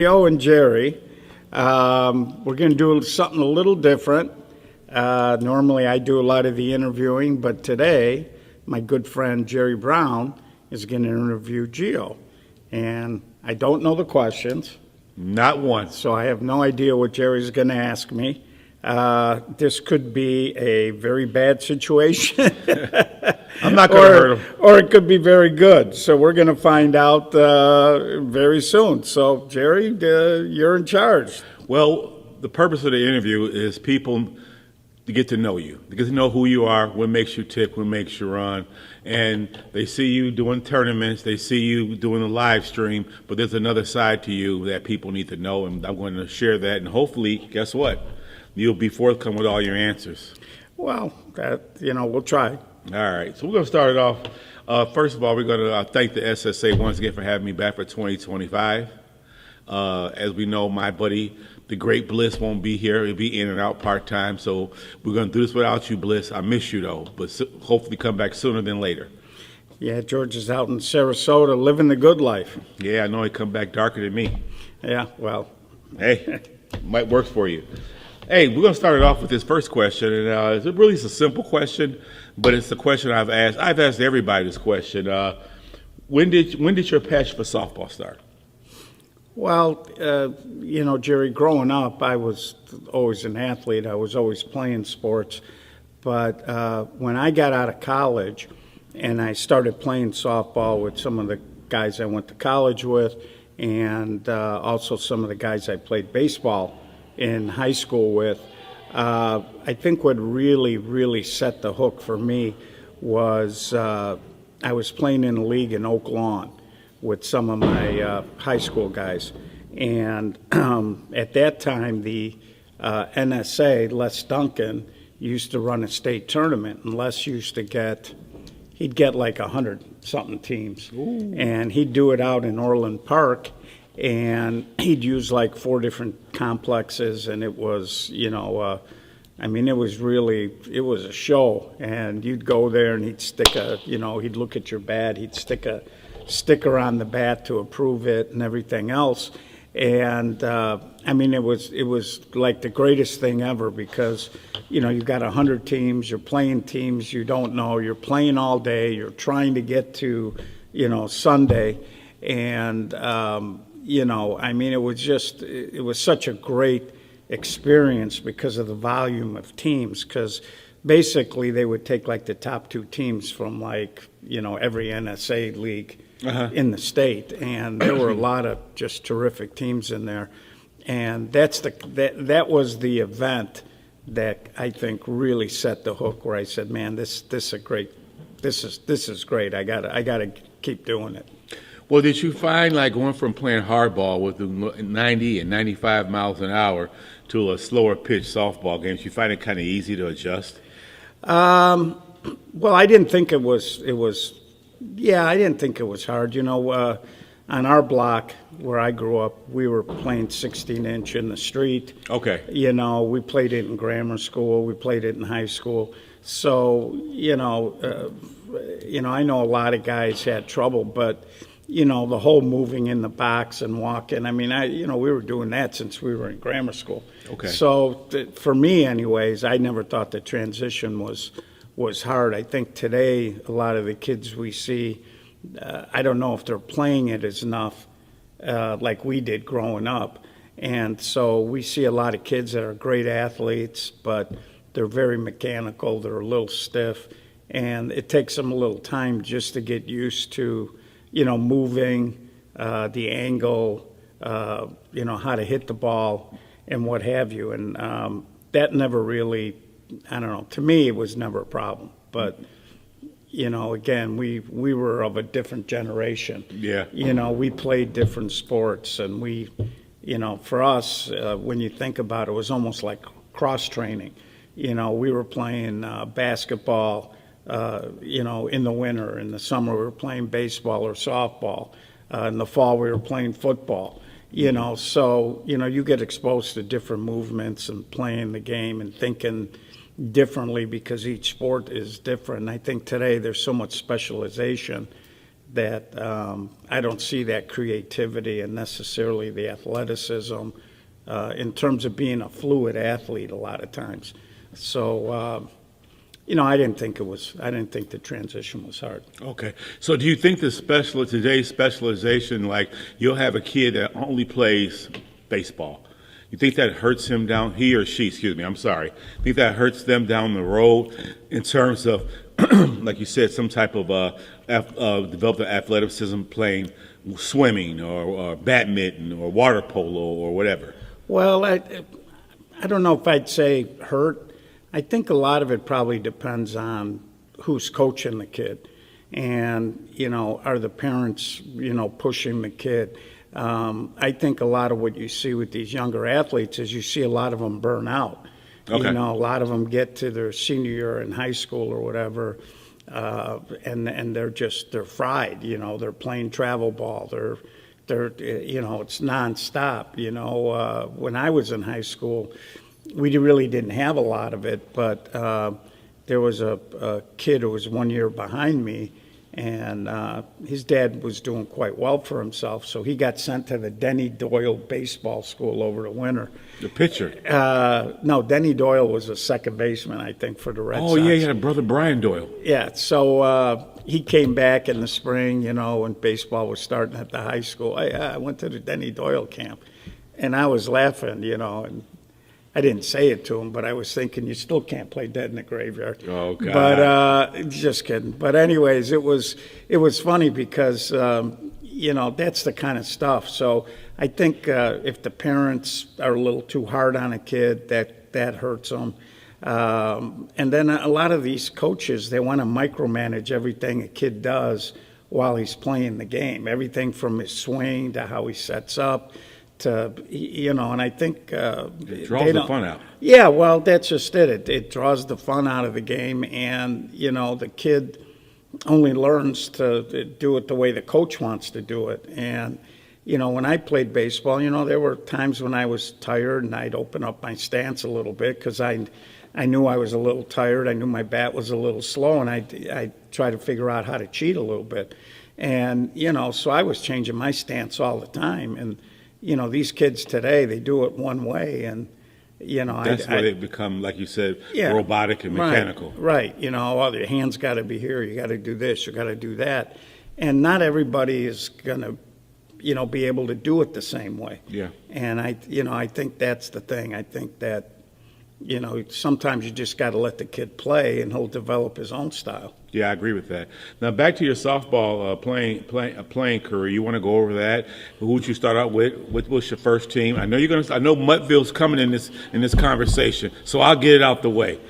Joe and Jerry. We're going to do something a little different. Normally I do a lot of the interviewing, but today my good friend Jerry Brown is going to interview Gio. And I don't know the questions. Not one. So I have no idea what Jerry's going to ask me. This could be a very bad situation. I'm not going to hurt him. Or it could be very good. So we're going to find out very soon. So, Jerry, you're in charge. Well, the purpose of the interview is people to get to know you, to get to know who you are, what makes you tick, what makes you run. And they see you doing tournaments, they see you doing a live stream, but there's another side to you that people need to know, and I'm going to share that. And hopefully, guess what? You'll be forthcoming with all your answers. Well, we'll try. All right, so we're going to start it off. First of all, we're going to thank the SSA once again for having me back for 2025. As we know, my buddy, the great Bliss, won't be here. He'll be in and out part-time, so we're going to do this without you, Bliss. I miss you, though, but hopefully come back sooner than later. Yeah, George is out in Sarasota living the good life. Yeah, I know he come back darker than me. Yeah, well. Hey, might work for you. Hey, we're going to start it off with this first question, and it's a simple question, but it's the question I've asked. I've asked everybody this question. When did your passion for softball start? Well, Jerry, growing up, I was always an athlete. I was always playing sports. But when I got out of college and I started playing softball with some of the guys I went to college with and also some of the guys I played baseball in high school with, I think what really set the hook for me was I was playing in a league in Oak Lawn with some of my high school guys. And at that time, the NSA, Les Duncan, used to run a state tournament. And Les used to he'd get like 100-something teams. Ooh. And he'd do it out in Orland Park. And he'd use like 4 different complexes, and it was, it was a show. And you'd go there, and he'd he'd look at your bat, he'd stick a sticker on the bat to approve it, and everything else. And it was like the greatest thing ever because, you've got 100 teams, you're playing teams you don't know, you're playing all day, you're trying to get to, Sunday, and it was such a great experience because of the volume of teams, because basically they would take like the top 2 teams from every NSA league in the state, and there were a lot of just terrific teams in there, and that was the event that I think really set the hook where I said, man, this is great. This is great. I gotta keep doing it. Well, did you find going from playing hardball with the 90 and 95 miles an hour to a slower pitch softball game, did you find it kind of easy to adjust? Well, I didn't think it was. I didn't think it was hard. On our block where I grew up, we were playing 16-inch in the street. Okay. We played it in grammar school. We played it in high school. So, I know a lot of guys had trouble, but the whole moving in the box and walking. We were doing that since we were in grammar school. Okay. So for me, anyways, I never thought the transition was hard. I think today a lot of the kids we see, I don't know if they're playing it as enough like we did growing up. And so we see a lot of kids that are great athletes, but they're very mechanical. They're a little stiff, and it takes them a little time just to get used to moving, the angle, how to hit the ball and what have you. And that never really, I don't know, to me it was never a problem. But, again, we were of a different generation. Yeah. We played different sports, and for us, when you think about it, it was almost like cross-training. We were playing basketball, in the winter. In the summer, we were playing baseball or softball. In the fall, we were playing football. So, you get exposed to different movements and playing the game and thinking differently because each sport is different. I think today there's so much specialization that I don't see that creativity and necessarily the athleticism in terms of being a fluid athlete a lot of times. So, I didn't think the transition was hard. Okay. So do you think today's specialization, like you'll have a kid that only plays baseball, you think that hurts him he or she, excuse me, I'm sorry. You think that hurts them down the road in terms of, like you said, some type of developed athleticism playing swimming or badminton or water polo or whatever? Well, I don't know if I'd say hurt. I think a lot of it probably depends on who's coaching the kid. And, are the parents, pushing the kid? I think a lot of what you see with these younger athletes is you see a lot of them burn out. Okay. A lot of them get to their senior year in high school or whatever, and they're fried. They're playing travel ball. They're it's nonstop. When I was in high school, we really didn't have a lot of it, but there was a kid who was 1 year behind me, and his dad was doing quite well for himself, so he got sent to the Denny Doyle baseball school over the winter. The pitcher? No, Denny Doyle was a second baseman, I think, for the Red Sox. Oh, yeah, he had a brother, Brian Doyle. Yeah, so he came back in the spring, when baseball was starting at the high school. I went to the Denny Doyle camp, and I was laughing, and I didn't say it to him, but I was thinking, you still can't play dead in the graveyard. Oh, God. But just kidding. But anyways, it was funny because, that's the kind of stuff. So I think if the parents are a little too hard on a kid, that hurts them. And then a lot of these coaches, they want to micromanage everything a kid does while he's playing the game, everything from his swing to how he sets up. And I think it draws the fun out. Yeah, well, that's just it. It draws the fun out of the game, and the kid only learns to do it the way the coach wants to do it. And when I played baseball, there were times when I was tired, and I'd open up my stance a little bit because I knew I was a little tired. I knew my bat was a little slow, and I try to figure out how to cheat a little bit. And so I was changing my stance all the time, and these kids today, they do it one way, and, that's why they become, like you said, robotic and mechanical. Right. Well, your hands got to be here. You got to do this. You got to do that. And not everybody is going to, be able to do it the same way. Yeah. And I think that's the thing. I think that, sometimes you just got to let the kid play, and he'll develop his own style. Yeah, I agree with that. Now back to your softball playing career. You want to go over that? Who would you start out with? What was your first team? I know I know Mudville's coming in this conversation, so I'll get it out the way.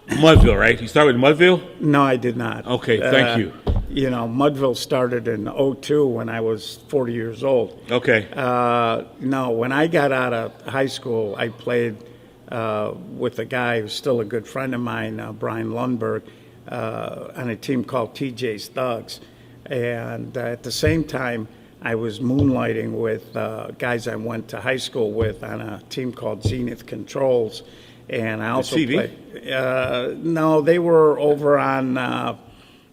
Mudville, right? You started with Mudville? No, I did not. Okay, thank you. Mudville started in 2002 when I was 40 years old. Okay. No, when I got out of high school, I played with a guy who's still a good friend of mine, Brian Lundberg, on a team called TJ's Thugs. And at the same time, I was moonlighting with guys I went to high school with on a team called Zenith Controls. And I also played. No, they were over on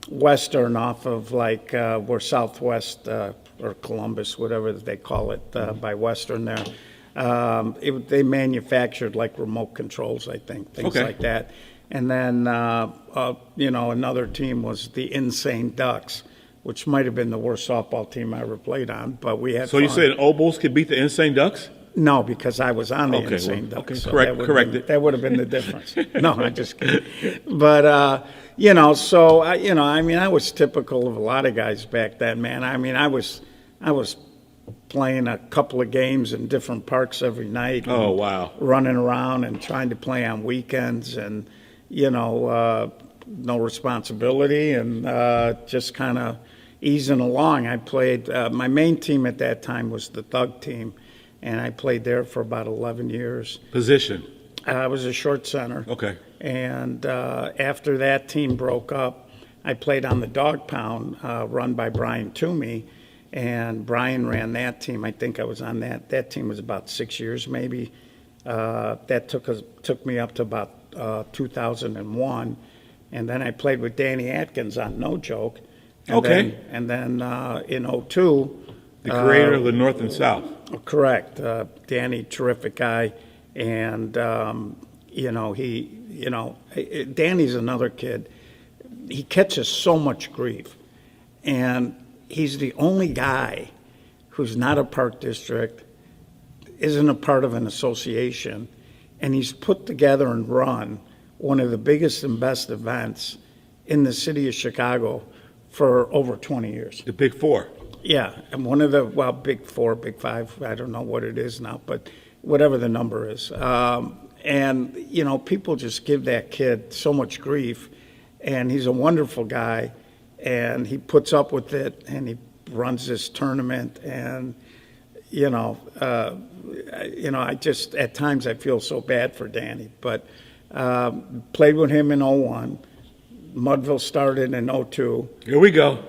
Western off of where Southwest or Columbus, whatever they call it, by Western there. They manufactured remote controls, I think, things like that. And then, another team was the Insane Ducks, which might have been the worst softball team I ever played on, but we had fun. You said Obos could beat the Insane Ducks? No, because I was on the Insane Ducks. Okay, so correct. That would have been the difference. No, I'm just kidding. But, I was typical of a lot of guys back then, man. I was playing a couple of games in different parks every night. Oh, wow. Running around and trying to play on weekends and, no responsibility and just kind of easing along. I played, my main team at that time was the Thug team, and I played there for about 11 years. Position? I was a short center. Okay. And after that team broke up, I played on the Dog Pound run by Brian Toomey. And Brian ran that team. I think I was on that. That team was about 6 years, maybe. That took me up to about 2001, and then I played with Danny Atkins on No Joke And Okay. then in '02, The creator of the North and South. correct, Danny, terrific guy, and Danny's another kid. He catches so much grief, and he's the only guy who's not a park district, isn't a part of an association, and he's put together and run one of the biggest and best events in the city of Chicago for over 20 years. The Big Four. Yeah, and one of the, big four, big five, I don't know what it is now, but whatever the number is. People just give that kid so much grief, and he's a wonderful guy, and he puts up with it, and he runs this tournament, and, I just, at times I feel so bad for Danny, but played with him in '01. Mudville started in '02. Here we go.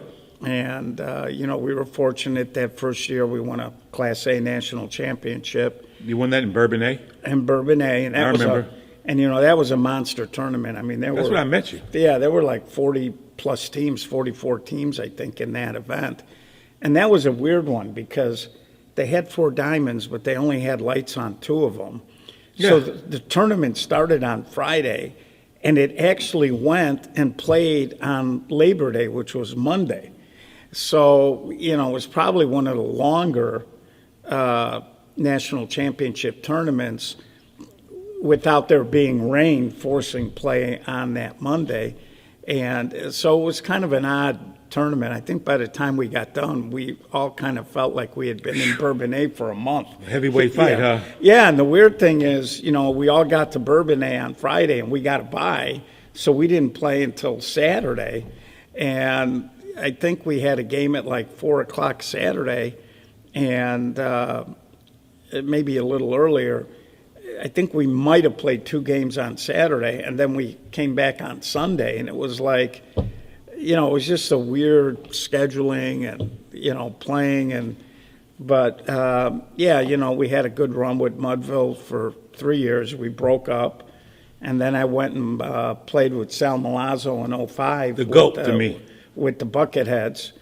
And, we were fortunate that first year we won a Class A national championship You won that in Bourbonnais? in Bourbonnais. And that I remember. that was a monster tournament. I mean, That's when I met you. Yeah, there were like 40-plus teams, 44 teams, I think, in that event. And that was a weird one because they had 4 diamonds, but they only had lights on 2 of them. So Yeah. the tournament started on Friday, and it actually went and played on Labor Day, which was Monday. So, it was probably one of the longer national championship tournaments without there being rain forcing play on that Monday. And so it was kind of an odd tournament. I think by the time we got done, we all kind of felt like we had been in Bourbonnais for a month. Heavyweight fight, Yeah. huh? Yeah, and the weird thing is, we all got to Bourbonnais on Friday, and we got a bye, so we didn't play until Saturday. And I think we had a game at like 4 o'clock Saturday, and maybe a little earlier. I think we might have played 2 games on Saturday, and then we came back on Sunday, and it was like, it was just a weird scheduling and, playing. But we had a good run with Mudville for 3 years. We broke up, and then I went and played with Sal Milazzo in '05. The GOAT to me. With the Bucketheads.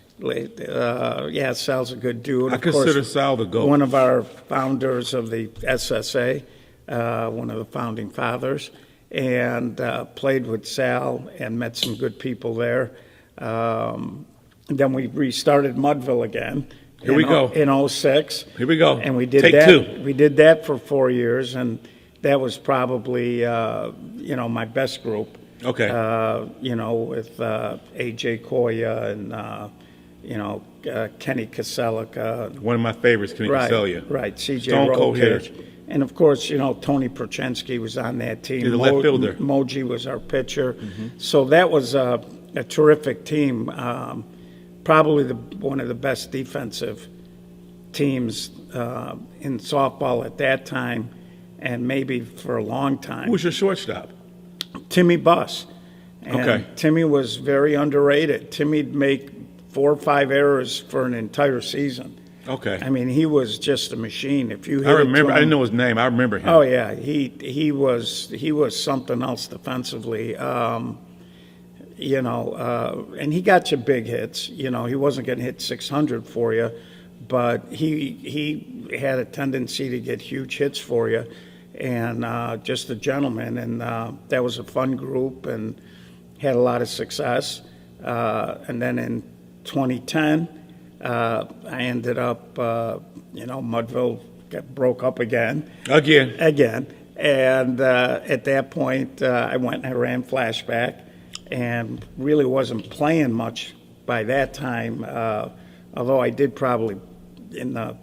Sal's a good dude. I Of course, consider Sal the GOAT. one of our founders of the SSA, one of the founding fathers, and played with Sal and met some good people there. Then we restarted Mudville again. Here we go. In '06. Here we go. And we did Take that. 2. We did that for 4 years, and that was probably my best group. Okay. With A.J. Koya and Kenny Kaselika. One of my favorites, Kenny Casellia. Right, C.J. Stone cold hitter. Rokich. And of course, Tony Prochensky was on that team. He's a left fielder. Moji was our pitcher. So that was a terrific team. Probably one of the best defensive teams in softball at that time, and maybe for a long time. Who was your shortstop? Timmy Buss. And Okay. Timmy was very underrated. Timmy'd make 4 or 5 errors for an entire season. Okay. I mean, he was just a machine. If you hit I remember. it I to him, didn't know his name. I remember him. Oh yeah, he was something else defensively. And he got you big hits. He wasn't going to hit 600 for you, but he had a tendency to get huge hits for you, and just a gentleman. And that was a fun group and had a lot of success. And then in 2010, I ended up, Mudville broke up again. Again. And at that point, I went and I ran flashback and really wasn't playing much by that time, although I did probably, in the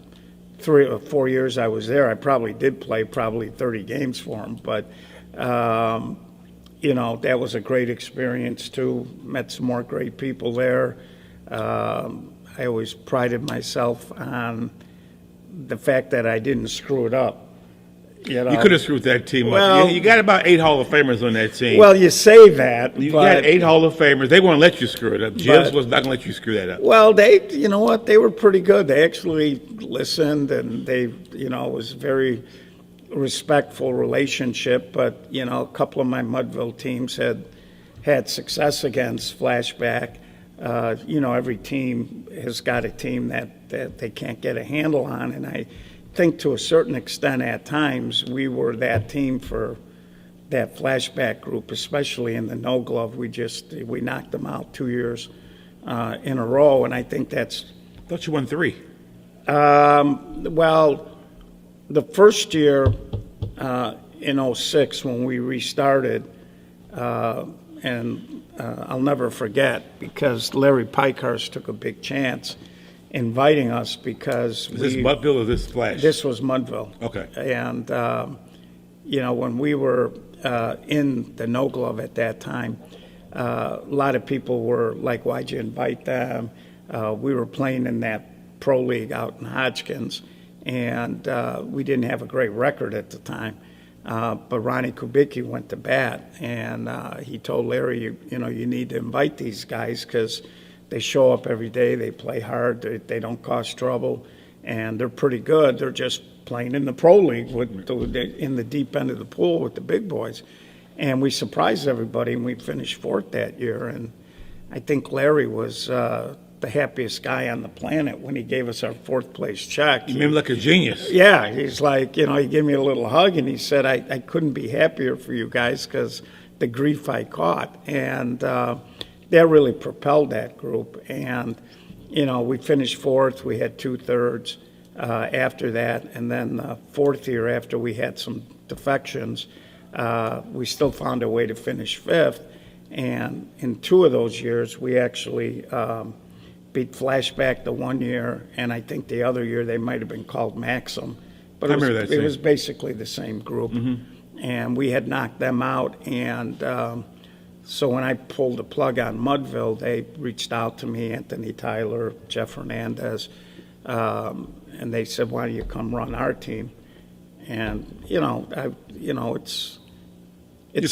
3 or 4 years I was there, I probably did play 30 games for him. But, that was a great experience, too. Met some more great people there. I always prided myself on the fact that I didn't screw it up. You could have screwed that team Well- up. You got about 8 Hall of Famers on that team. Well, you say that, You but got 8 Hall of Famers. They won't let you screw it up. Jibs was not going to let you screw that up. well, they, you know what, they were pretty good. They actually listened, and they, it was a very respectful relationship. But a couple of my Mudville teams had success against flashback. every team has got a team that they can't get a handle on. And I think to a certain extent at times we were that team for that flashback group, especially in the no glove. We knocked them out 2 years in a row. And I think that's. I thought you won 3. Well, the first year in 06 when we restarted, and I'll never forget because Larry Pikehurst took a big chance inviting us because Is this Mudville or this Flash? This was Mudville. Okay. And, when we were in the no glove at that time, a lot of people were like, why'd you invite them? We were playing in that pro league out in Hodgkins, and we didn't have a great record at the time. But Ronnie Kubicki went to bat, and he told Larry, you need to invite these guys because they show up every day, they play hard, they don't cause trouble, and they're pretty good. They're just playing in the pro league in the deep end of the pool with the big boys. And we surprised everybody, and we finished 4th that year. And I think Larry was the happiest guy on the planet when he gave us our 4th place check. You made him look like a genius. Yeah, he's like, he gave me a little hug, and he said, I couldn't be happier for you guys because the grief I caught. And that really propelled that group. And, we finished 4th. We had 2/3 after that. And then the 4th year, after we had some defections, we still found a way to finish 5th. And in 2 of those years, we actually beat Flashback the 1 year, and I think the other year they might have been called Maxim. But it was basically the same group. Mm-hmm. And we had knocked them out. And so when I pulled the plug on Mudville, they reached out to me, Anthony Tyler, Jeff Hernandez, and they said, why don't you come run our team? And, it's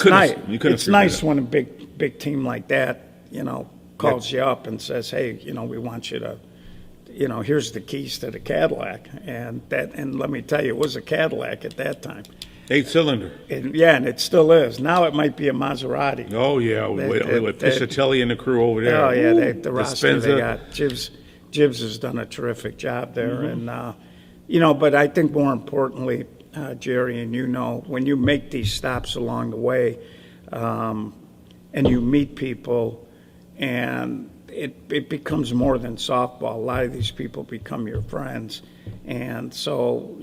nice. It's nice when a big team like that, calls you up and says, hey, we want you to, here's the keys to the Cadillac. And let me tell you, it was a Cadillac at that time. 8-cylinder. And it still is. Now it might be a Maserati. Oh, yeah, with Piscitelli and the crew over there. Oh, yeah, Ooh, the roster they got. Jibs has done a terrific job there. Mm-hmm. And, but I think more importantly, Jerry, and when you make these stops along the way and you meet people, and it becomes more than softball. A lot of these people become your friends. And so,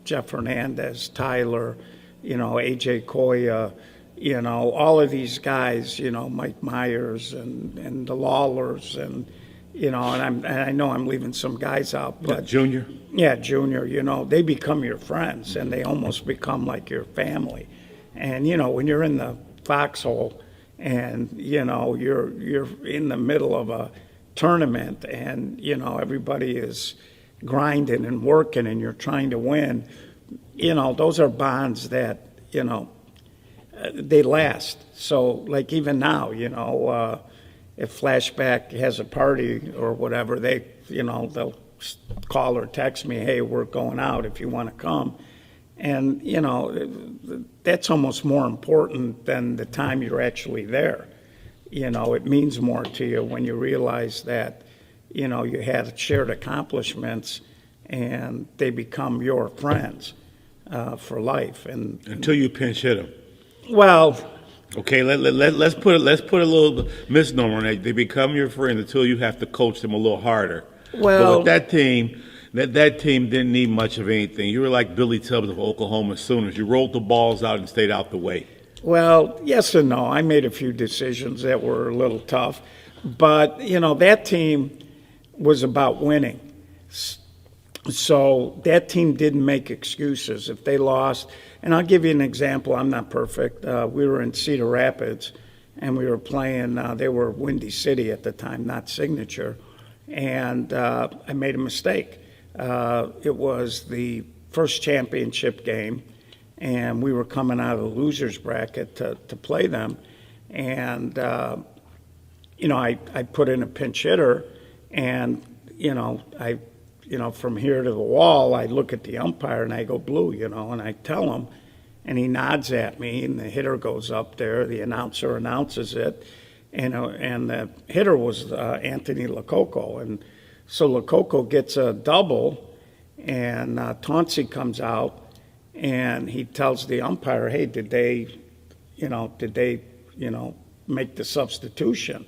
Jeff Hernandez, Tyler, A.J. Koya, all of these guys, Mike Myers and the Lawlers and, and I know I'm leaving some guys out. But Junior? Yeah, Junior, they become your friends and they almost become like your family. And, when you're in the foxhole, and you're in the middle of a tournament and everybody is grinding and working and you're trying to win, those are bonds that they last. So like even now, if Flashback has a party or whatever, they'll call or text me, hey, we're going out if you want to come. And, that's almost more important than the time you're actually there. It means more to you when you realize that, you had shared accomplishments and they become your friends for life. And until you pinch hit them. Well. Okay, let's put a little misnomer on that. They become your friend until you have to coach them a little harder. Well, but with that team. That team didn't need much of anything. You were like Billy Tubbs of Oklahoma Sooners. You rolled the balls out and stayed out the way. Well, yes and no. I made a few decisions that were a little tough. But, that team was about winning. So that team didn't make excuses. If they lost, and I'll give you an example. I'm not perfect. We were in Cedar Rapids, and we were playing. They were Windy City at the time, not Signature. And I made a mistake. It was the first championship game, and we were coming out of the losers bracket to play them. And, I put in a pinch hitter, and, from here to the wall, I look at the umpire and I go blue, and I tell him, and he nods at me, and the hitter goes up there. The announcer announces it, and the hitter was Anthony Lococo. And so Lococo gets a double, and Tauncey comes out, and he tells the umpire, hey, did they make the substitution?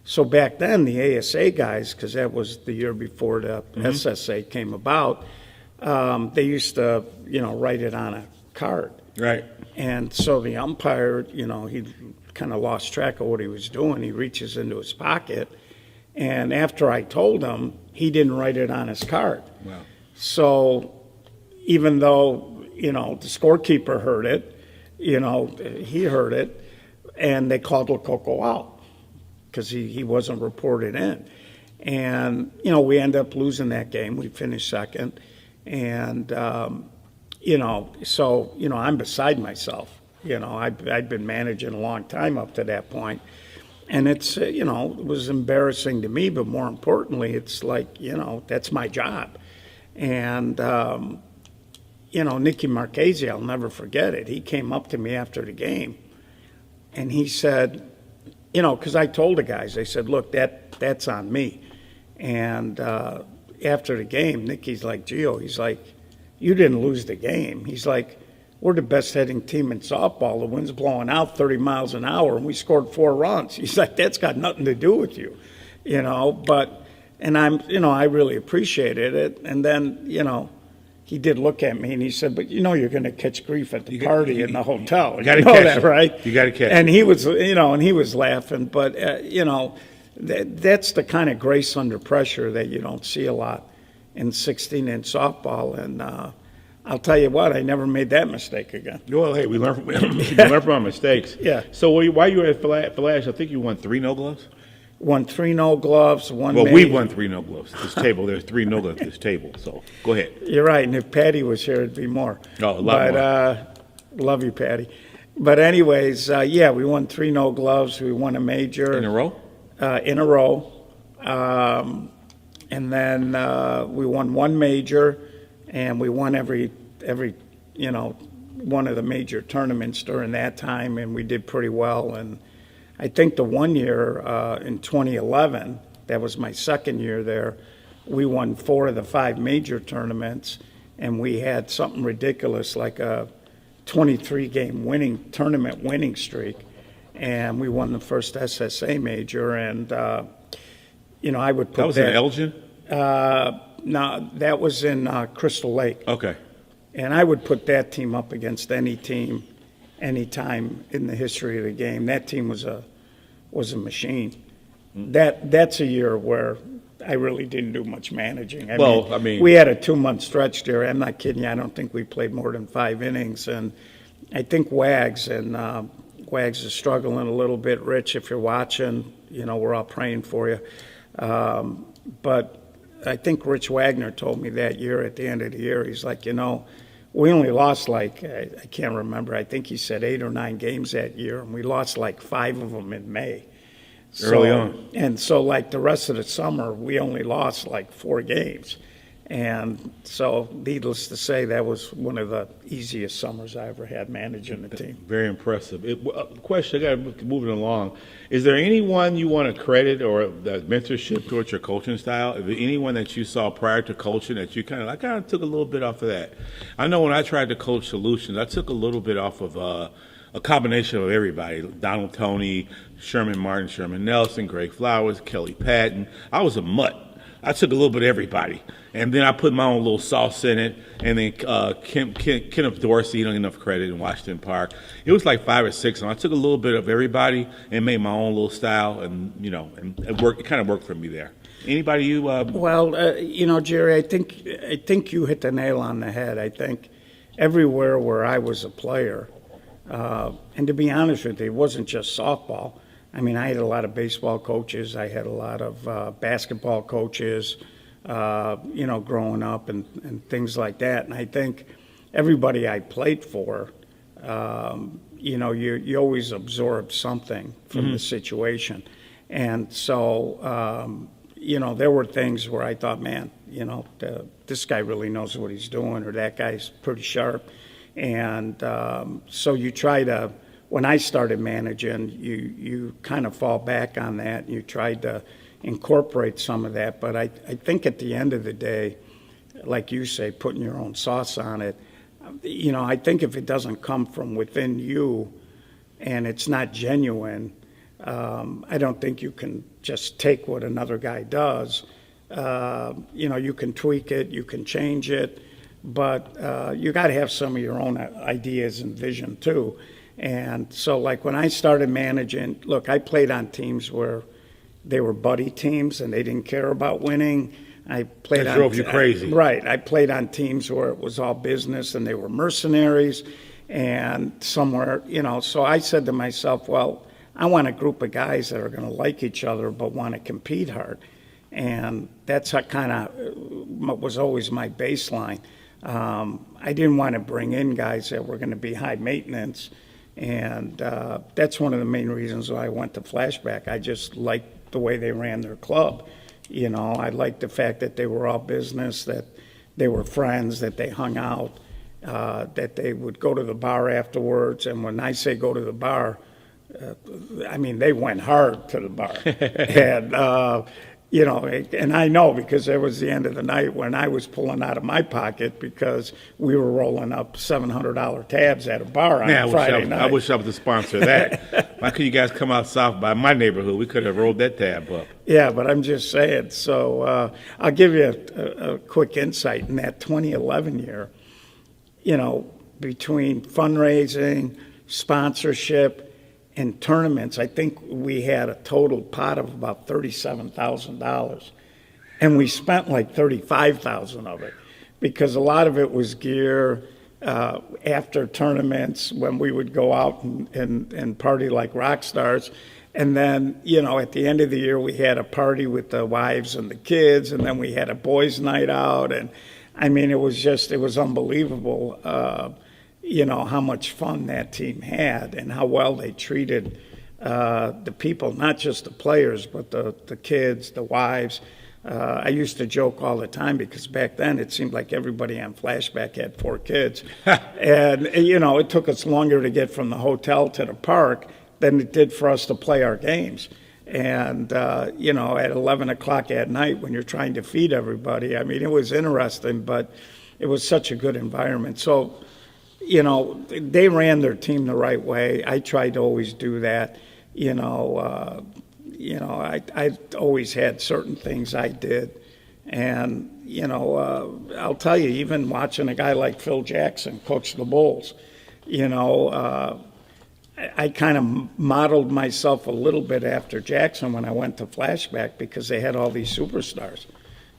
So back then, the ASA guys, because that was the year before the SSA came about, they used to, write it on a card. Right. And so the umpire, he kind of lost track of what he was doing. He reaches into his pocket, and after I told him, he didn't write it on his card. Wow. So even though, the scorekeeper heard it, he heard it, and they called Lococo out because he wasn't reported in. And, we ended up losing that game. We finished second. And, so, I'm beside myself. I'd been managing a long time up to that point. And it's, it was embarrassing to me, but more importantly, it's like, that's my job. And, Nicky Marchese, I'll never forget it. He came up to me after the game, and he said, because I told the guys, I said, look, that's on me. And after the game, Nicky's like, Gio, he's like, you didn't lose the game. He's like, we're the best hitting team in softball. The wind's blowing out 30 miles an hour, and we scored 4 runs. He's like, that's got nothing to do with you, But, and I really appreciated it. And then, he did look at me, and he said, but you're going to catch grief at the party in the hotel. You got to know catch that, it. right? You got to catch and it. he was, and he was laughing. But, that's the kind of grace under pressure that you don't see a lot in 16-inch softball. And I'll tell you what, I never made that mistake again. Well, hey, we learn from, we learn from our mistakes. Yeah. So while you were at Flash, I think you won 3 no gloves? Won 3 no gloves. Well, we won 3 no gloves. This table, there's 3 no gloves at this table. So go ahead. You're right. And if Patty was here, it'd be more. Oh, a lot more. Love you, Patty. But anyways, we won 3 no gloves. We won a major. In a row? In a row. And then we won 1 major, and we won every one of the major tournaments during that time, and we did pretty well. And I think the one year in 2011, that was my second year there, we won 4 of the 5 major tournaments, and we had something ridiculous like a 23-game tournament winning streak, and we won the first SSA major. And I would put that was in Elgin. No, that was in Crystal Lake. Okay. And I would put that team up against any team, any time in the history of the game. That team was a machine. That's a year where I really didn't do much managing. I mean, we had a 2-month stretch there. I'm not kidding you. I don't think we played more than 5 innings. And I think Wags is struggling a little bit. Rich, if you're watching, we're all praying for you. But I think Rich Wagner told me that year at the end of the year, he's like, we only lost I can't remember, I think he said 8 or 9 games that year, and we lost 5 of them in May. Early on. And so the rest of the summer, we only lost 4 games. And so needless to say, that was one of the easiest summers I ever had managing the team. Very impressive. Question, I got moving along. Is there anyone you want to credit or the mentorship towards your coaching style? Is there anyone that you saw prior to coaching that you kind of took a little bit off of that? I know when I tried to coach Solutions, I took a little bit off of a combination of everybody. Donald Toney, Sherman Martin, Sherman Nelson, Greg Flowers, Kelly Patton. I was a mutt. I took a little bit of everybody, and then I put my own little sauce in it. And then Kenneth Dorsey, he don't get enough credit in Washington Park. It was 5 or 6, and I took a little bit of everybody and made my own little style, and and it worked. It kind of worked for me there. Anybody you? Well, Jerry, I think you hit the nail on the head. I think everywhere where I was a player, and to be honest with you, it wasn't just softball. I mean, I had a lot of baseball coaches. I had a lot of basketball coaches, growing up and things like that. And I think everybody I played for, you always absorb something from the situation. And so, there were things where I thought, man, this guy really knows what he's doing, or that guy's pretty sharp. And so you try to when I started managing, you kind of fall back on that. And you tried to incorporate some of that. But I think at the end of the day, like you say, putting your own sauce on it, I think if it doesn't come from within you and it's not genuine, I don't think you can just take what another guy does. You can tweak it, you can change it, but you got to have some of your own ideas and vision too. And so, like when I started managing, look, I played on teams where they were buddy teams and they didn't care about winning. I played that drove you crazy. Right. I played on teams where it was all business and they were mercenaries and somewhere, so I said to myself, well, I want a group of guys that are going to like each other but want to compete hard. And that's kind of was always my baseline. I didn't want to bring in guys that were going to be high maintenance. And that's one of the main reasons why I went to Flashback. I just liked the way they ran their club. I liked the fact that they were all business, that they were friends, that they hung out, that they would go to the bar afterwards. And when I say go to the bar, they went hard to the bar. And I know because there was the end of the night when I was pulling out of my pocket because we were rolling up $700 tabs at a bar on Friday night. I wish I was the sponsor of that. Why couldn't you guys come out south by my neighborhood? We could have rolled that tab up. Yeah, but I'm just saying. So I'll give you a quick insight. In that 2011 year, between fundraising, sponsorship, in tournaments, I think we had a total pot of about $37,000, and we spent like $35,000 of it because a lot of it was gear. After tournaments, when we would go out and party like rock stars, and then at the end of the year we had a party with the wives and the kids, and then we had a boys' night out, and it was unbelievable. How much fun that team had and how well they treated the people, not just the players, but the kids, the wives. I used to joke all the time because back then it seemed like everybody on Flashback had 4 kids. And, it took us longer to get from the hotel to the park than it did for us to play our games. And, at 11 o'clock at night when you're trying to feed everybody, it was interesting, but it was such a good environment. So, they ran their team the right way. I tried to always do that. I always had certain things I did. And, I'll tell you, even watching a guy like Phil Jackson coach the Bulls, I kind of modeled myself a little bit after Jackson when I went to Flashback because they had all these superstars.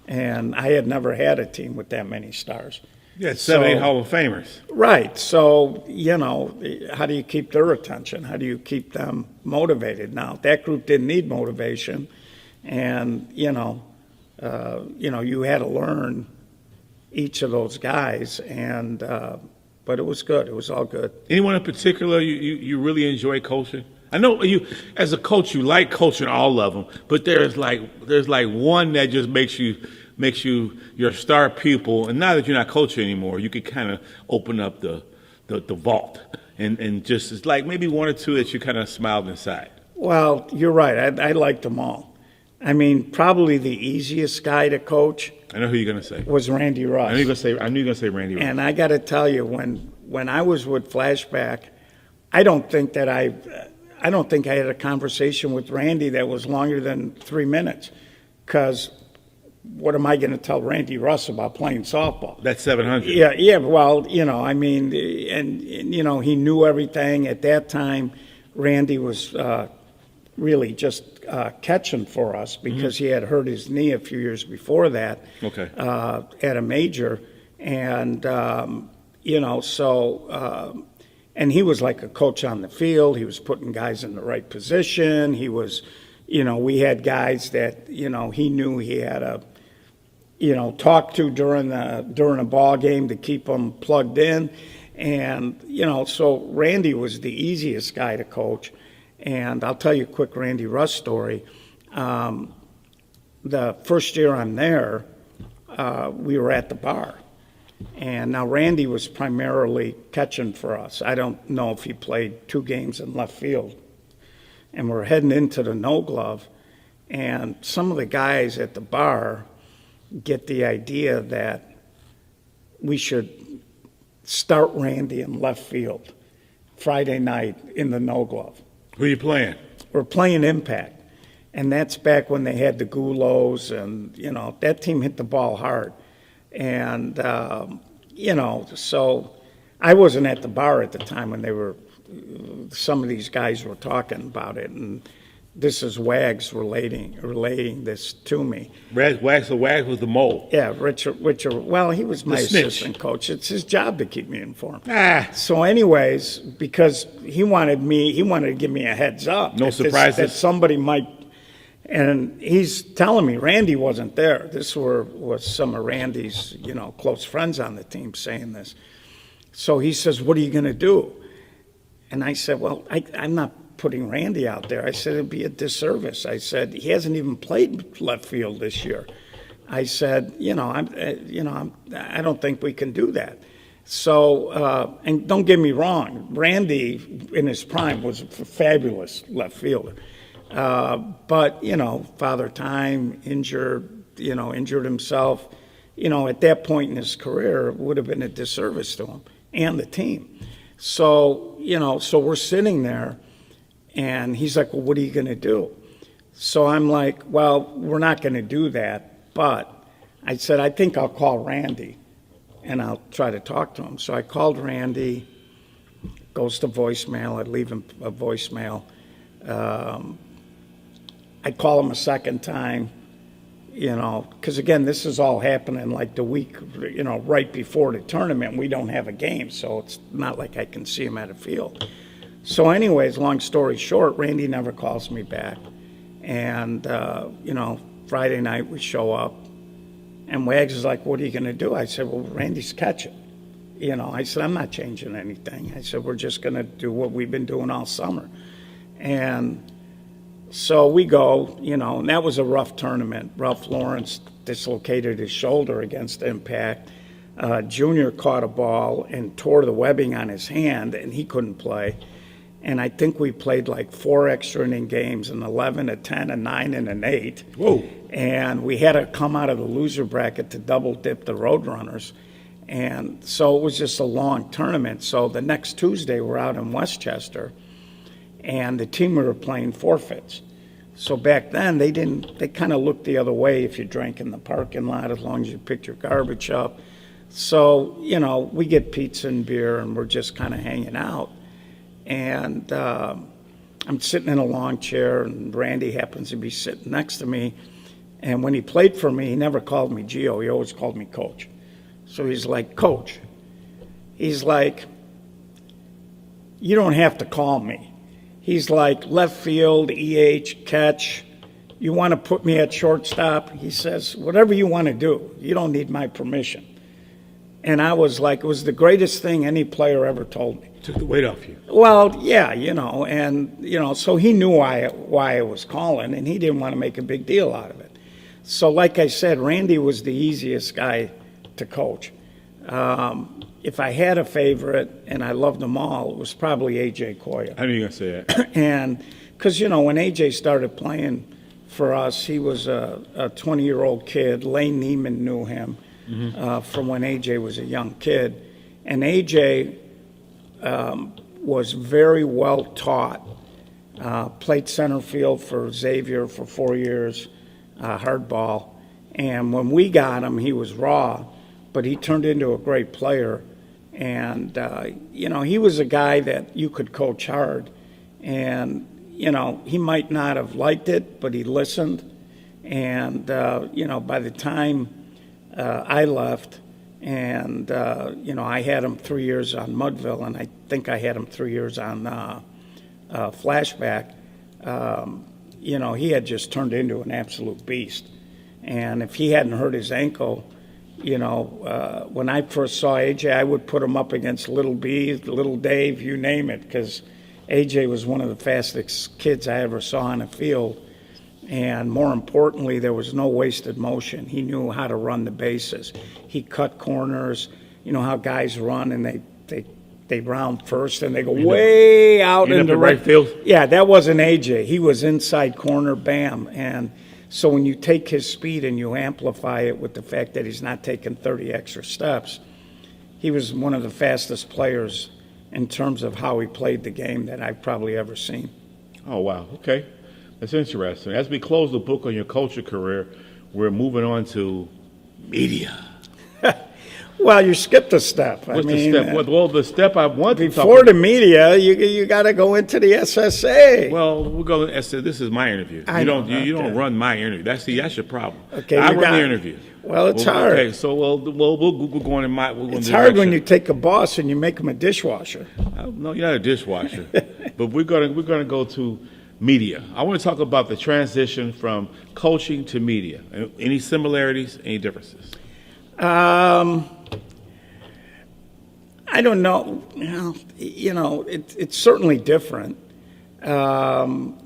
And I had never had a team with that many stars. Yeah, 7, 8 Hall of Famers. Right. So, how do you keep their attention? How do you keep them motivated? Now, that group didn't need motivation. And, you had to learn each of those guys. And, but it was good. It was all good. Anyone in particular you really enjoy coaching? I know you, as a coach, you like coaching all of them, but there's like one that just makes you your star pupil, and now that you're not coaching anymore, you can kind of open up the vault and just it's like maybe 1 or 2 that you kind of smiled inside. Well, you're right. I liked them all. Probably the easiest guy to coach. I know who you're gonna say was Randy Russ. I knew you're gonna say Randy Russ. And I got to tell you, when I was with Flashback, I don't think I had a conversation with Randy that was longer than 3 minutes, because what am I going to tell Randy Russ about playing softball? That's 700. Yeah. Well, he knew everything at that time. Randy was really just catching for us because he had hurt his knee a few years before that. Okay. At a major, and and he was like a coach on the field. He was putting guys in the right position. He was, we had guys that, he knew he had to, talk to during a ball game to keep them plugged in. And, so Randy was the easiest guy to coach. And I'll tell you a quick Randy Russ story. The first year I'm there, we were at the bar. And now Randy was primarily catching for us. I don't know if he played 2 games in left field. And we're heading into the no glove, and some of the guys at the bar get the idea that we should start Randy in left field Friday night in the no glove. Who are you playing? We're playing Impact, and that's back when they had the Gulos, and that team hit the ball hard. And so I wasn't at the bar at the time when some of these guys were talking about it, and this is Wags relating this to me. Wags was the mole. Yeah, Richard. Well, he was my assistant coach. It's his job to keep me informed. So, anyways, because he wanted to give me a heads up. No surprises. That somebody might. And he's telling me Randy wasn't there. This was some of Randy's, close friends on the team saying this. So he says, "What are you going to do?" And I said, "Well, I'm not putting Randy out there." I said, "It'd be a disservice." I said, "He hasn't even played left field this year." I said, I don't think we can do that." So, and don't get me wrong, Randy in his prime was a fabulous left fielder. But, Father Time injured himself, at that point in his career, it would have been a disservice to him and the team. So, so we're sitting there, and he's like, "Well, what are you going to do?" So I'm like, "Well, we're not going to do that." But I said, "I think I'll call Randy, and I'll try to talk to him." So I called Randy, goes to voicemail. I leave him a voicemail. I call him a second time, because again, this is all happening like the week, right before the tournament. We don't have a game, so it's not like I can see him at a field. So anyways, long story short, Randy never calls me back. And, Friday night we show up, and Wags is like, "What are you going to do?" I said, "Well, Randy's catching." I said, "I'm not changing anything." I said, "We're just going to do what we've been doing all summer." And so we go, and that was a rough tournament. Ralph Lawrence dislocated his shoulder against Impact. Junior caught a ball and tore the webbing on his hand, and he couldn't play. And I think we played like 4 extra inning games, an 11, a 10, a 9, and an 8. Whoa. And we had to come out of the loser bracket to double dip the Roadrunners. And so it was just a long tournament. So the next Tuesday, we're out in Westchester, and the team we were playing forfeits. So back then, they kind of looked the other way if you drank in the parking lot, as long as you picked your garbage up. So, we get pizza and beer, and we're just kind of hanging out. And I'm sitting in a long chair, and Randy happens to be sitting next to me. And when he played for me, he never called me Gio. He always called me Coach. So he's like, "Coach." He's like, "You don't have to call me." He's like, "Left field, EH, catch. You want to put me at shortstop?" He says, "Whatever you want to do. You don't need my permission." And I was like, it was the greatest thing any player ever told me. Took the weight off you. Well, yeah, so he knew why I was calling, and he didn't want to make a big deal out of it. So like I said, Randy was the easiest guy to coach. If I had a favorite, and I loved them all, it was probably A.J. Coya. I knew you were going to say that. And because, when A.J. started playing for us, he was a 20-year-old kid. Lane Neiman knew him from when A.J. was a young kid. And A.J. Was very well taught, played center field for Xavier for 4 years, hardball. And when we got him, he was raw, but he turned into a great player. And, he was a guy that you could coach hard. And, he might not have liked it, but he listened. And, by the time I left, and, I had him 3 years on Mudville, and I think I had him 3 years on Flashback, he had just turned into an absolute beast. And if he hadn't hurt his ankle, when I first saw AJ, I would put him up against Little B, Little Dave, you name it, because AJ was one of the fastest kids I ever saw on the field. And more importantly, there was no wasted motion. He knew how to run the bases. He cut corners. You know how guys run and they round first and they go way out into right field? Yeah, that wasn't AJ. He was inside corner, bam. And so when you take his speed and you amplify it with the fact that he's not taking 30 extra steps, he was one of the fastest players in terms of how he played the game that I've probably ever seen. Oh, wow. Okay. That's interesting. As we close the book on your culture career, we're moving on to media. Well, you skipped a step. What's the step? Well, the step I want to talk before about. the media, you got to go into the SSA. Well, we're going. This is my interview. I You know, don't okay. run my interview. That's your problem. Okay, I you run got the it. interview. Well, it's hard. Okay, so we'll go in my. It's hard when you take a boss and you make him a dishwasher. No, you're not a dishwasher. But we're gonna go to media. I want to talk about the transition from coaching to media. Any similarities? Any differences? I don't know. It's certainly different. And,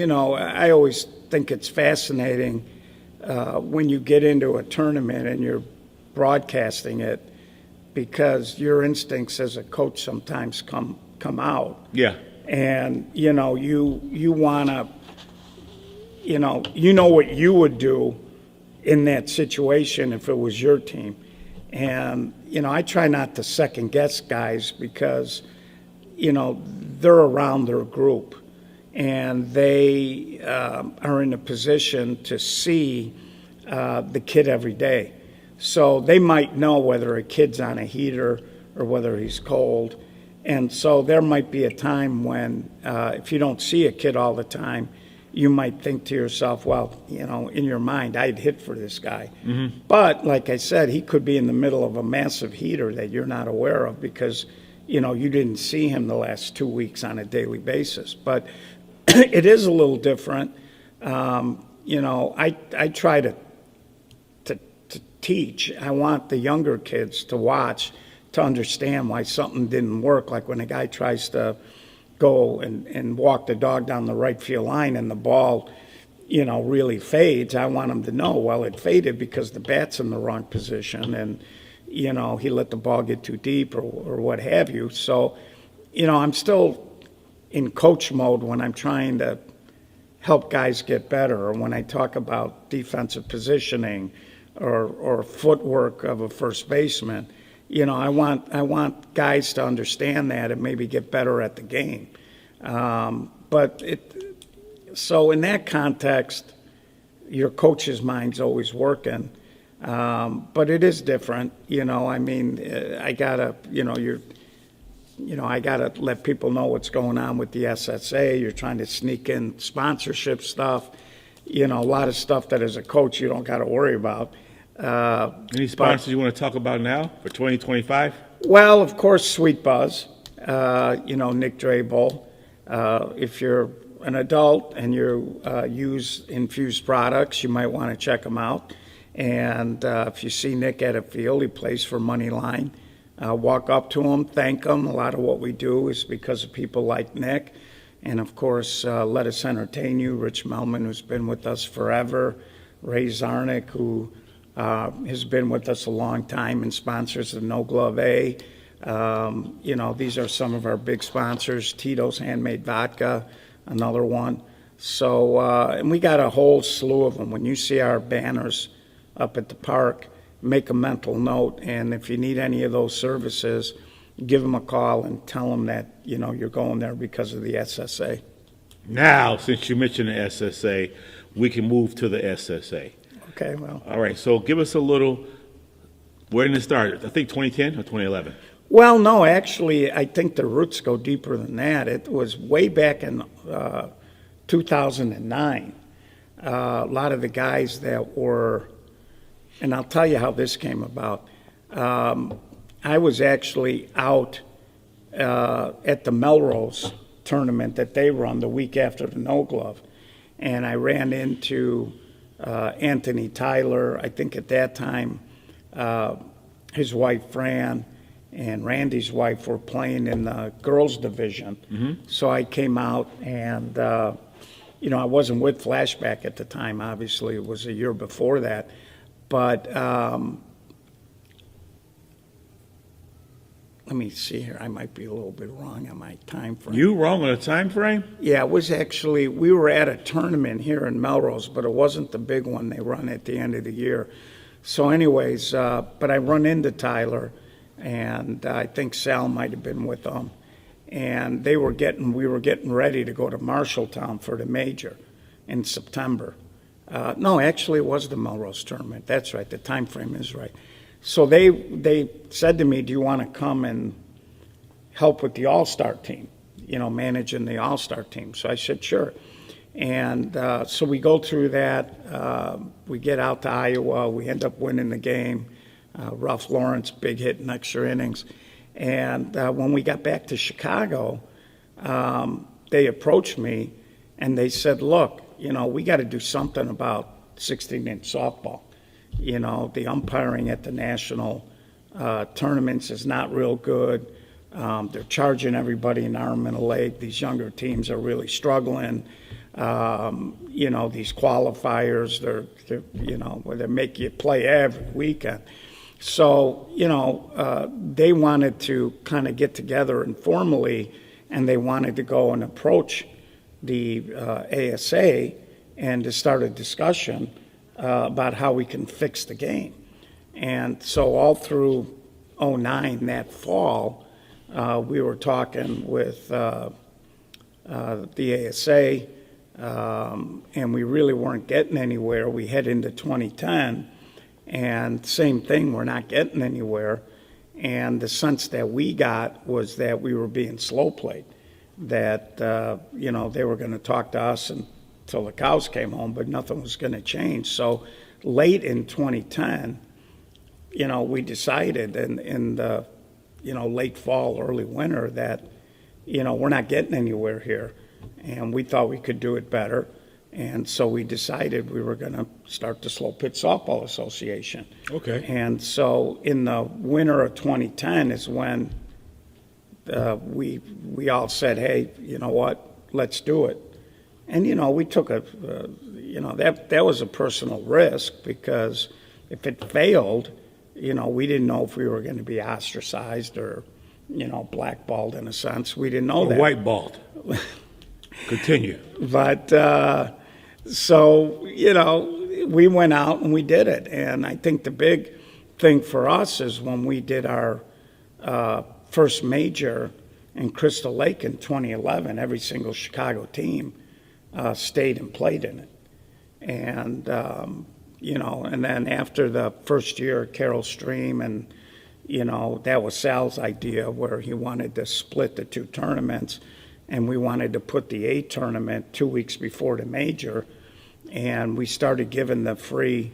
I always think it's fascinating when you get into a tournament and you're broadcasting it, because your instincts as a coach sometimes come out. Yeah. And, you want to, what you would do in that situation if it was your team. And, I try not to second guess guys because, they're around their group and they are in a position to see the kid every day. So they might know whether a kid's on a heater or whether he's cold. And so there might be a time when if you don't see a kid all the time, you might think to yourself, well, in your mind, I'd hit for this guy. Mm-hmm. But like I said, he could be in the middle of a massive heater that you're not aware of because, you didn't see him the last 2 weeks on a daily basis. But it is a little different. I try to teach. I want the younger kids to watch to understand why something didn't work. Like when a guy tries to go and walk the dog down the right field line and the ball, really fades, I want him to know, well, it faded because the bat's in the wrong position and, he let the ball get too deep or what have you. So, I'm still in coach mode when I'm trying to help guys get better or when I talk about defensive positioning or footwork of a first baseman. I want guys to understand that and maybe get better at the game. So in that context, your coach's mind's always working. But it is different. I gotta, I gotta let people know what's going on with the SSA. You're trying to sneak in sponsorship stuff. A lot of stuff that as a coach you don't got to worry about. Any sponsors you want to talk about now for 2025? Well, of course, Sweet Buzz, Nick Drabel. If you're an adult and you use infused products, you might want to check them out. And if you see Nick at a field, he plays for Moneyline. Walk up to him, thank him. A lot of what we do is because of people like Nick. And, of course, Let Us Entertain You, Rich Melman, who's been with us forever, Ray Zarnick, who has been with us a long time and sponsors the No Glove A. These are some of our big sponsors. Tito's Handmade Vodka, another one. So, and we got a whole slew of them. When you see our banners up at the park, make a mental note. And if you need any of those services, give them a call and tell them that, you're going there because of the SSA. Now, since you mentioned the SSA, we can move to the SSA. Okay, well. All right, so give us a little, where did it start? I think 2010 or 2011? Well, no, actually, I think the roots go deeper than that. It was way back in 2009. A lot of the guys that were, and I'll tell you how this came about. I was actually out at the Melrose tournament that they run the week after the No Glove, and I ran into Anthony Tyler. I think at that time his wife Fran and Randy's wife were playing in the girls division. Mm-hmm. So I came out and I wasn't with Flashback at the time. Obviously, it was a year before that. But let me see here. I might be a little bit wrong on my time frame. You wrong on a time frame? Yeah, it was actually, we were at a tournament here in Melrose, but it wasn't the big one they run at the end of the year. So anyways, but I run into Tyler, and I think Sal might have been with them. And we were getting ready to go to Marshalltown for the major in September. No, actually it was the Melrose tournament. That's right, the time frame is right. So they said to me, do you want to come and help with the All-Star team, managing the All-Star team? So I said, sure. And so we go through that. We get out to Iowa. We end up winning the game. Ralph Lawrence, big hit in extra innings. And when we got back to Chicago, they approached me and they said, look, we got to do something about 16-inch softball. The umpiring at the national tournaments is not real good. They're charging everybody an arm and a leg. These younger teams are really struggling. These qualifiers, where they make you play every weekend. So, they wanted to kind of get together informally, and they wanted to go and approach the ASA and to start a discussion about how we can fix the game. And so all through '09, that fall, we were talking with the ASA, and we really weren't getting anywhere. We head into 2010, and same thing, we're not getting anywhere. And the sense that we got was that we were being slow played, that, they were going to talk to us until the cows came home, but nothing was going to change. So late in 2010, we decided in the, late fall, early winter that, we're not getting anywhere here. And we thought we could do it better. And so we decided we were going to start the Slow Pitch Softball Association. Okay. And so in the winter of 2010 is when we all said, hey, you know what, let's do it. And, we took that was a personal risk, because if it failed, we didn't know if we were going to be ostracized or, blackballed in a sense. We didn't know Or that. whiteballed. Continue. But so, we went out and we did it. And I think the big thing for us is when we did our first major in Crystal Lake in 2011, every single Chicago team stayed and played in it. And, and then after the first year, Carroll Stream, and, that was Sal's idea, where he wanted to split the two tournaments. And we wanted to put the A tournament 2 weeks before the major. And we started giving the free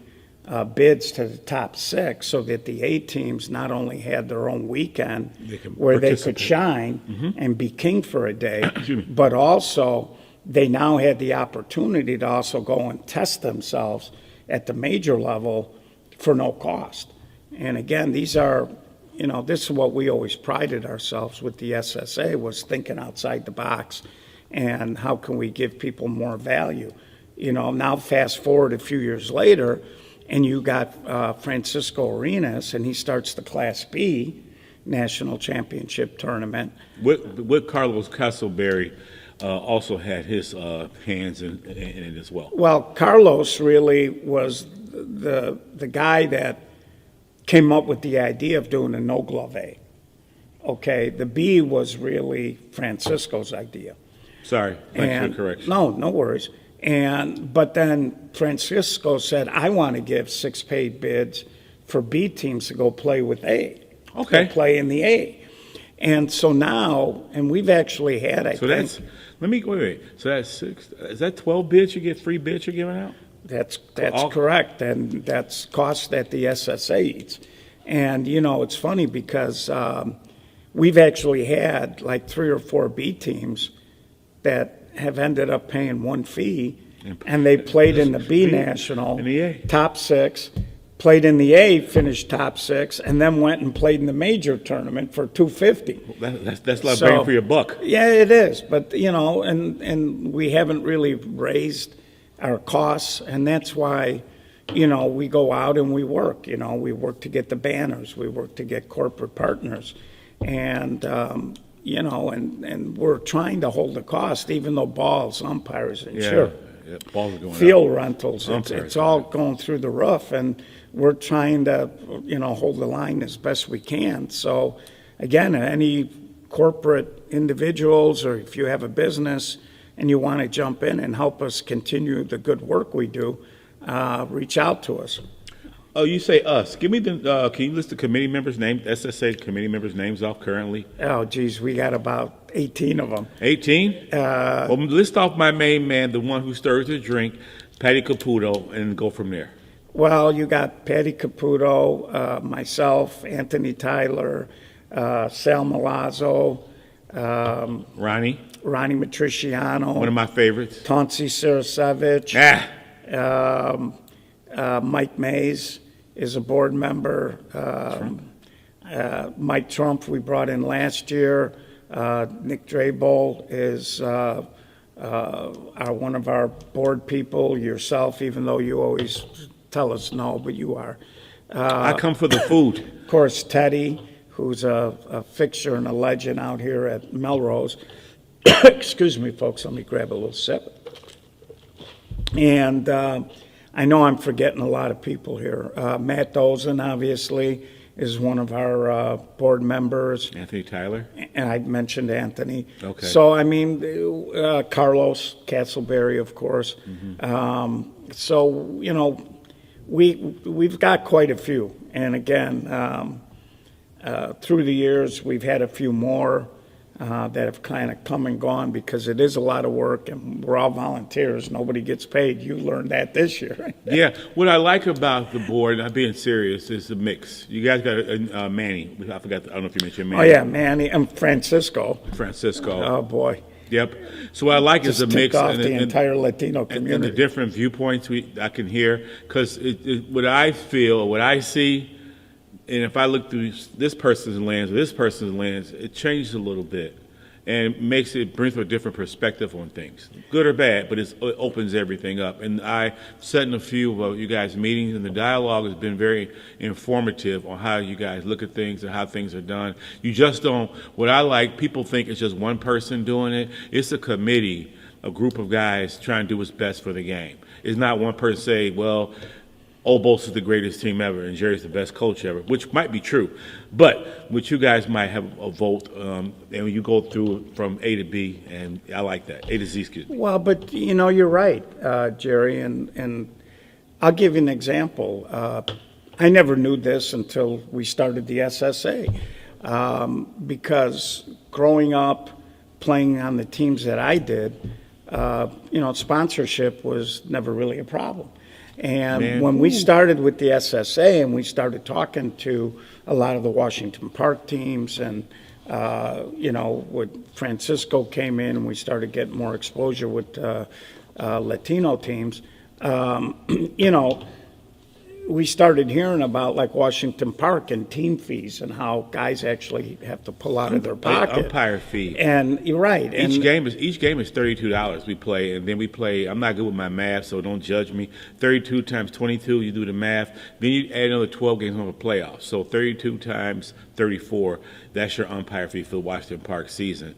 bids to the top six, so that the A teams not only had their own weekend where they could shine and be king for a day, but also they now had the opportunity to also go and test themselves at the major level for no cost. And again, these are, this is what we always prided ourselves with the SSA, was thinking outside the box and how can we give people more value. Now fast forward a few years later, and you got Francisco Arenas, and he starts the Class B National Championship Tournament. With Carlos Castleberry also had his hands in it as well. Well, Carlos really was the guy that came up with the idea of doing a no-glove A. Okay, the B was really Francisco's idea. Sorry, thanks for the correction. No worries. But then Francisco said, I want to give 6 paid bids for B teams to go play with A. Okay. Go play in the A. And so now, and we've actually had, wait. So that's 6, is that 12 bids you get, free bids you're giving out? That's correct, and that's cost that the SSA eats. And, it's funny because we've actually had like 3 or 4 B teams that have ended up paying one fee, and they played in the B National, in the A. top 6, played in the A, finished top 6, and then went and played in the major tournament for $250. That's like bang for your buck. Yeah, it is. But, and we haven't really raised our costs, and that's why, we go out and we work. We work to get the banners. We work to get corporate partners. And, and we're trying to hold the cost, even though balls, umpires, and sure. Yeah, balls are going Field up. rentals, Umpires it's all going up. going through the roof, and we're trying to, hold the line as best we can. So, again, any corporate individuals, or if you have a business and you want to jump in and help us continue the good work we do, reach out to us. Oh, you say us. Give me the. Can you list the committee members' names? SSA committee members' names off currently. Oh, geez, we got about 18 of them. 18. Well, list off my main man, the one who stirs the drink, Patty Caputo, and go from there. Well, you got Patty Caputo, myself, Anthony Tyler, Sal Milazzo, Ronnie, Matriciano, one of my favorites. Tonsi Sarasevich, Mike Mays is a board member. Mike Trump we brought in last year. Nick Drabel is one of our board people. Yourself, even though you always tell us no, but you are. I come for the food. Of course, Teddy, who's a fixture and a legend out here at Melrose. Excuse me, folks. Let me grab a little sip. And I know I'm forgetting a lot of people here. Matt Dozen, obviously, is one of our board members. Anthony Tyler. And I mentioned Anthony. Okay. So, I mean, Carlos Castleberry, of course. Mm-hmm. So, we've got quite a few. And again, through the years, we've had a few more that have kind of come and gone because it is a lot of work, and we're all volunteers. Nobody gets paid. You learned that this year. Yeah. What I like about the board, not being serious, is the mix. You guys got Manny. I forgot. I don't know if you mentioned Manny. Oh, yeah, Manny and Francisco. Francisco. Oh, boy. Yep. So what I like is the Just mix ticked off the entire Latino and the community. different viewpoints I can hear. Because what I feel, what I see, and if I look through this person's lens or this person's lens, it changes a little bit, and brings a different perspective on things, good or bad. But it opens everything up. And I sat in a few of you guys' meetings, and the dialogue has been very informative on how you guys look at things and how things are done. You just don't. What I like, people think it's just one person doing it. It's a committee, a group of guys trying to do what's best for the game. It's not one person say, well, Obos is the greatest team ever, and Jerry's the best coach ever, which might be true. But what you guys might have a vote, and you go through from A to B, and I like that. A to Z, excuse me. Well, but, you're right, Jerry, and I'll give you an example. I never knew this until we started the SSA, because growing up, playing on the teams that I did, sponsorship was never really a problem. And when we started with the SSA and we started talking to a lot of the Washington Park teams and, when Francisco came in and we started getting more exposure with Latino teams, we started hearing about like Washington Park and team fees and how guys actually have to pull out of their pocket. Umpire fee. And you're right. Each game is $32 we play, and then we play. I'm not good with my math, so don't judge me. 32 times 22, you do the math. Then you add another 12 games on the playoffs. So 32 times 34, that's your umpire fee for the Washington Park season.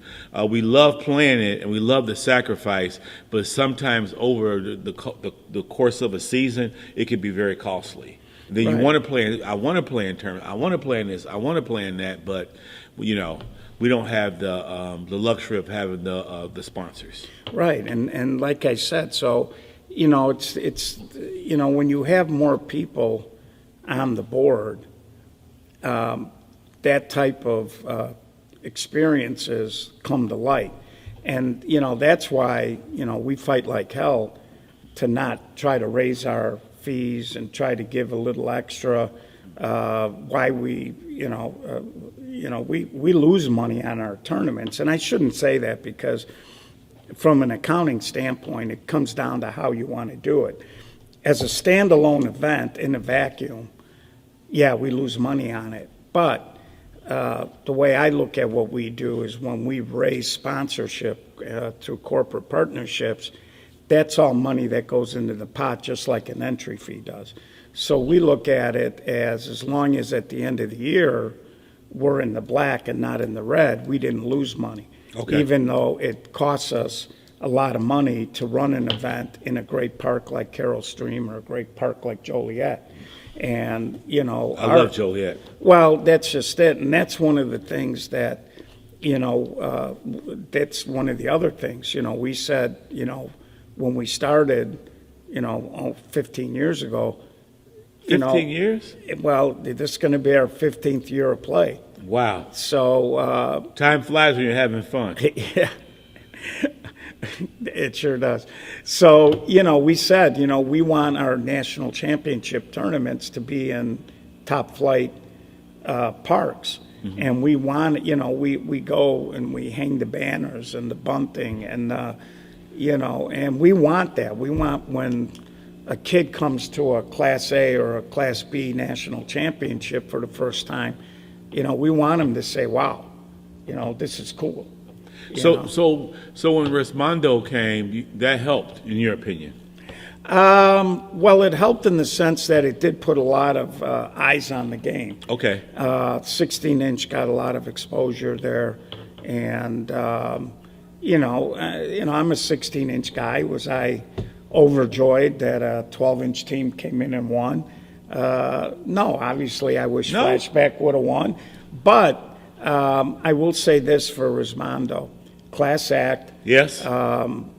We love playing it, and we love the sacrifice, but sometimes over the course of a season, it can be very costly. Then you want to play. I want to play in tournament. I want to play in this. I want to play in that. But we don't have the luxury of having the sponsors. Right, and like I said, so it's when you have more people on the board, that type of experiences come to light, and that's why we fight like hell to not try to raise our fees and try to give a little extra. Why we lose money on our tournaments, and I shouldn't say that because from an accounting standpoint, it comes down to how you want to do it. As a standalone event in a vacuum, yeah, we lose money on it, but the way I look at what we do is when we raise sponsorship through corporate partnerships, that's all money that goes into the pot, just like an entry fee does. So we look at it as long as at the end of the year we're in the black and not in the red, we didn't lose money. Okay. Even though it costs us a lot of money to run an event in a great park like Carroll Stream or a great park like Joliet. And, you know, I love Joliet. well, that's just it. And that's one of the things that, you know, that's one of the other things. You know, we said, you know, when we started, you know, 15 years ago, 15 years? Well, this is going to be our 15th year of play. Wow. So, Time flies when you're having fun. yeah, it sure does. So, you know, we said, you know, we want our national championship tournaments to be in top flight parks. Mm-hmm. And we want, you know, we go and we hang the banners and the bunting and, you know, and we want that. We want when a kid comes to a Class A or a Class B national championship for the first time, you know, we want them to say, wow, you know, this is cool. So when Resmondo came, that helped, in your opinion? Well, it helped in the sense that it did put a lot of eyes on the game. Okay. 16-inch got a lot of exposure there, and you know, I'm a 16-inch guy. Was I overjoyed that a 12-inch team came in and won? No, obviously I wish Flashback would have won, but I will say this for Resmondo, class act. Yes.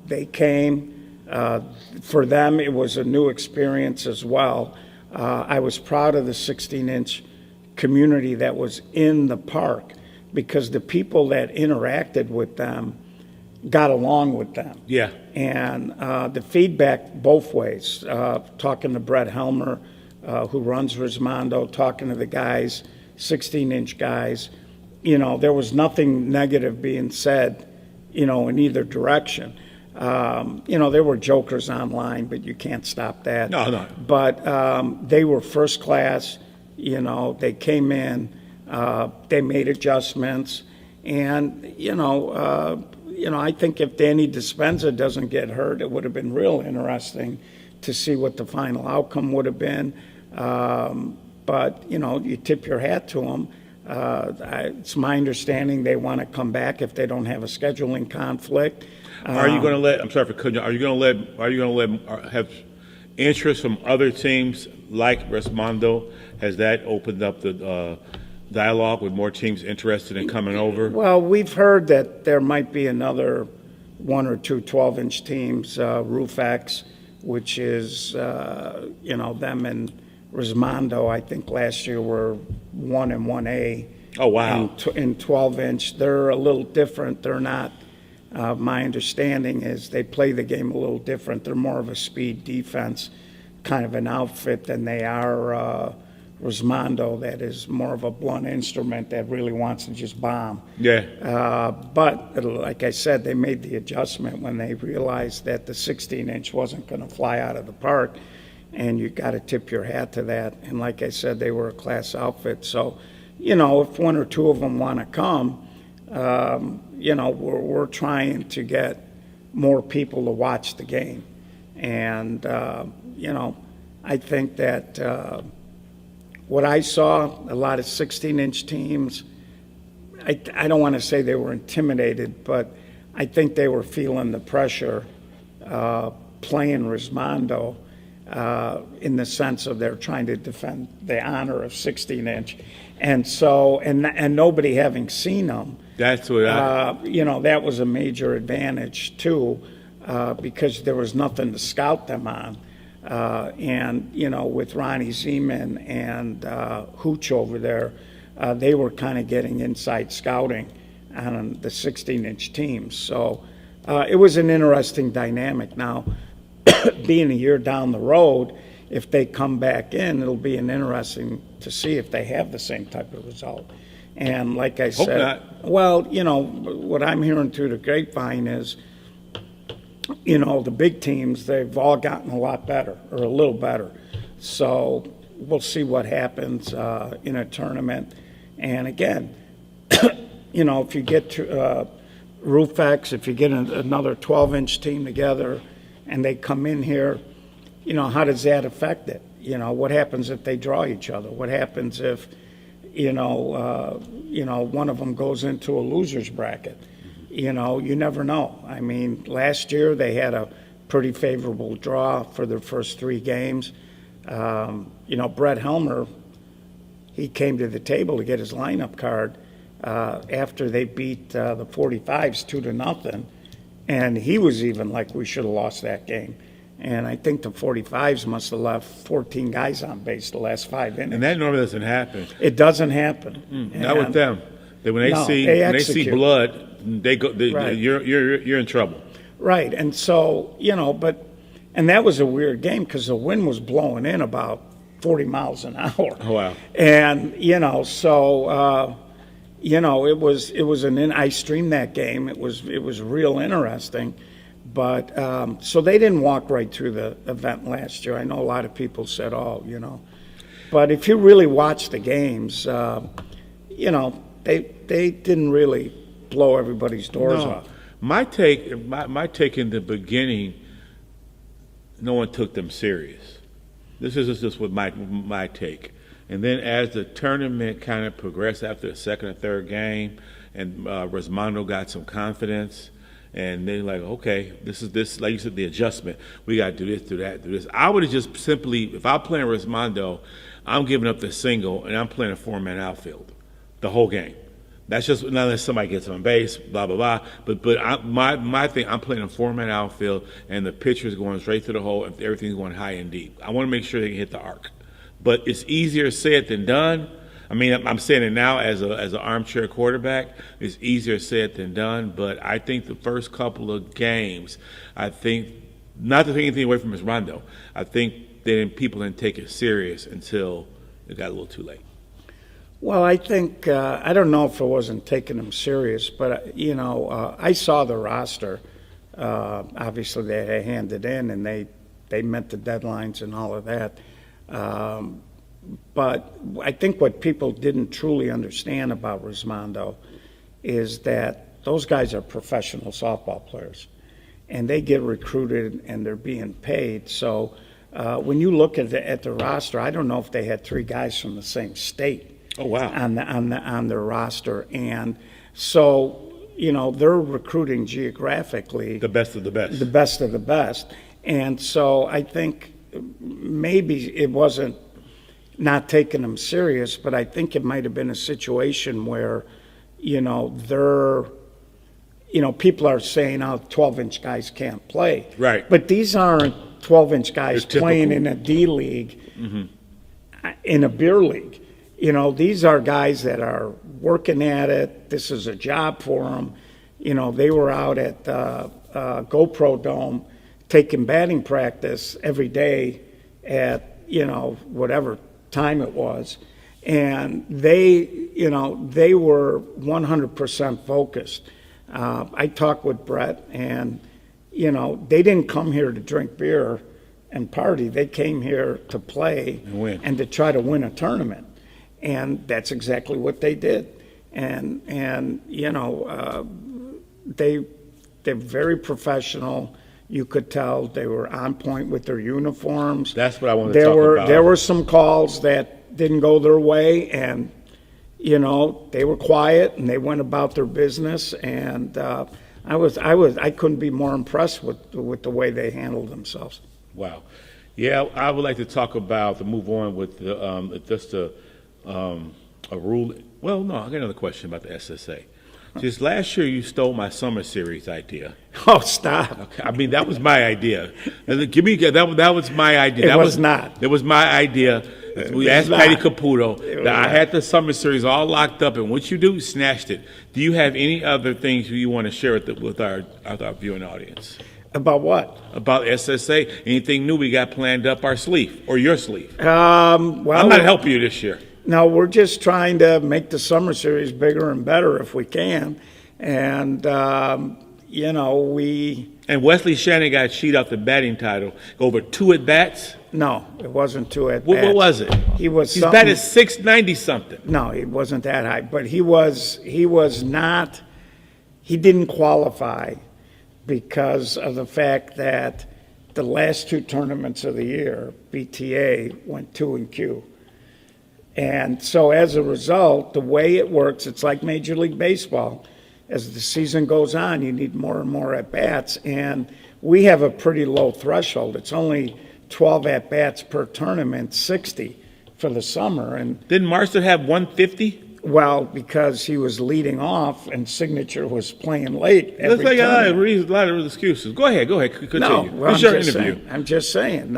They came. For them, it was a new experience as well. I was proud of the 16-inch community that was in the park because the people that interacted with them got along with them. Yeah. And the feedback both ways, talking to Brett Helmer, who runs Resmondo, talking to the guys, 16-inch guys, you know, there was nothing negative being said, you know, in either direction. You know, there were jokers online, but you can't stop that. No. But they were first class. You know, they came in, they made adjustments, and you know, I think if Danny Dispenza doesn't get hurt, it would have been real interesting to see what the final outcome would have been. But you know, you tip your hat to them. It's my understanding they want to come back if they don't have a scheduling conflict. Are you going to let? I'm sorry for cutting you. Are you going to let have interest from other teams like Resmondo? Has that opened up the dialogue with more teams interested in coming over? Well, we've heard that there might be another one or two 12-inch teams, Roof X, which is you know, them and Resmondo. I think last year were 1 and 1A. Oh wow! In 12-inch, they're a little different. They're not. My understanding is they play the game a little different. They're more of a speed defense kind of an outfit than they are Resmondo, that is more of a blunt instrument that really wants to just bomb. Yeah. But like I said, they made the adjustment when they realized that the 16-inch wasn't going to fly out of the park, and you got to tip your hat to that. And like I said, they were a class outfit. So, you know, if one or two of them want to come, you know, we're trying to get more people to watch the game. And, you know, I think that what I saw, a lot of 16-inch teams, I don't want to say they were intimidated, but I think they were feeling the pressure playing Resmondo in the sense of they're trying to defend the honor of 16-inch. And so, and nobody having seen them, that's what you know, that was a major advantage too, because there was nothing to scout them on. And, you know, with Ronnie Zeman and Hooch over there, they were kind of getting inside scouting on the 16-inch teams. So it was an interesting dynamic. Now, being a year down the road, if they come back in, it'll be an interesting to see if they have the same type of result. And like I said, not. Well, you know, what I'm hearing through the grapevine is, you know, the big teams, they've all gotten a lot better or a little better. So we'll see what happens in a tournament. And again, you know, if you get to Roof X, if you get another 12-inch team together and they come in here, you know, how does that affect it? You know, what happens if they draw each other? What happens if, one of them goes into a loser's bracket. You never know. I mean, last year they had a pretty favorable draw for their first 3 games. Brett Helmer, he came to the table to get his lineup card after they beat the 45s 2-0, and he was even like, we should have lost that game. And I think the 45s must have left 14 guys on base the last 5 innings. And that normally doesn't happen. It doesn't happen. Not with them. When they see blood, they go. Right. You're in trouble. Right, and so and that was a weird game because the wind was blowing in about 40 miles an hour. Oh, wow. And it was I streamed that game. It was real interesting. But so they didn't walk right through the event last year. I know a lot of people said, but if you really watch the games, they didn't really blow everybody's doors off. My take in the beginning, no one took them serious. This is just what my take. And then as the tournament kind of progressed after the second or third game, and Rosmondo got some confidence. And they're like, okay, this is like you said, the adjustment. We got to do this, do that, do this. I would have just simply, if I'm playing Rosmondo, I'm giving up the single, and I'm playing a 4-man outfield the whole game. That's just not unless somebody gets on base, blah, blah, blah. But my thing, I'm playing a 4-man outfield, and the pitcher's going straight to the hole, and everything's going high and deep. I want to make sure they can hit the arc. But it's easier said than done. I mean, I'm saying it now as an armchair quarterback. It's easier said than done. But I think the first couple of games, not to take anything away from Ms. Rondo, I think people didn't take it serious until it got a little too late. Well, I think I don't know if it wasn't taking them serious, but I saw the roster. Obviously, they had handed in, and they met the deadlines and all of that. But I think what people didn't truly understand about Rosmondo is that those guys are professional softball players, and they get recruited and they're being paid. So when you look at the roster, I don't know if they had 3 guys from the same state. Oh, wow. On their roster, and so they're recruiting geographically the best of the best, the best of the best, and so I think maybe it wasn't not taking them serious, but I think it might have been a situation where, they're, people are saying, 12-inch guys can't play. Right. But these aren't 12-inch guys playing in a D league, in a beer league. These are guys that are working at it. This is a job for them. They were out at GoPro Dome taking batting practice every day at, whatever time it was, and they were 100% focused. I talked with Brett, and they didn't come here to drink beer and party. They came here to play and win, and to try to win a tournament, and that's exactly what they did. And they're very professional. You could tell they were on point with their uniforms. That's what I wanted to talk about. There were some calls that didn't go their way, and they were quiet and they went about their business. And I couldn't be more impressed with the way they handled themselves. Wow, yeah. I would like to talk about to move on with just a rule. Well, no, I got another question about the SSA. Just last year, you stole my summer series idea. Oh, stop! Okay. I mean, that was my idea. Give me that was my idea. It was not. It was my idea. We asked Patty Caputo that I had the summer series all locked up, and what you do, snatched it. Do you have any other things you want to share with our viewing audience? About what? About SSA. Anything new we got planned up our sleeve or your sleeve? Well, I'm not helping you this year. No, we're just trying to make the summer series bigger and better if we can. And, we... And Wesley Shannon got cheat out the batting title over 2 at-bats? No, it wasn't 2 at-bats. What was it? He's batted 690-something. No, it wasn't that high. But he didn't qualify because of the fact that the last 2 tournaments of the year, BTA, went 2 and Q. And so as a result, the way it works, it's like Major League Baseball. As the season goes on, you need more and more at-bats, and we have a pretty low threshold. It's only 12 at-bats per tournament, 60 for the summer. And Didn't Marston have 150? well, because he was leading off and Signature was playing late every Looks like tournament. a lot of excuses. Go ahead, continue. No, well, It's your interview. I'm just saying.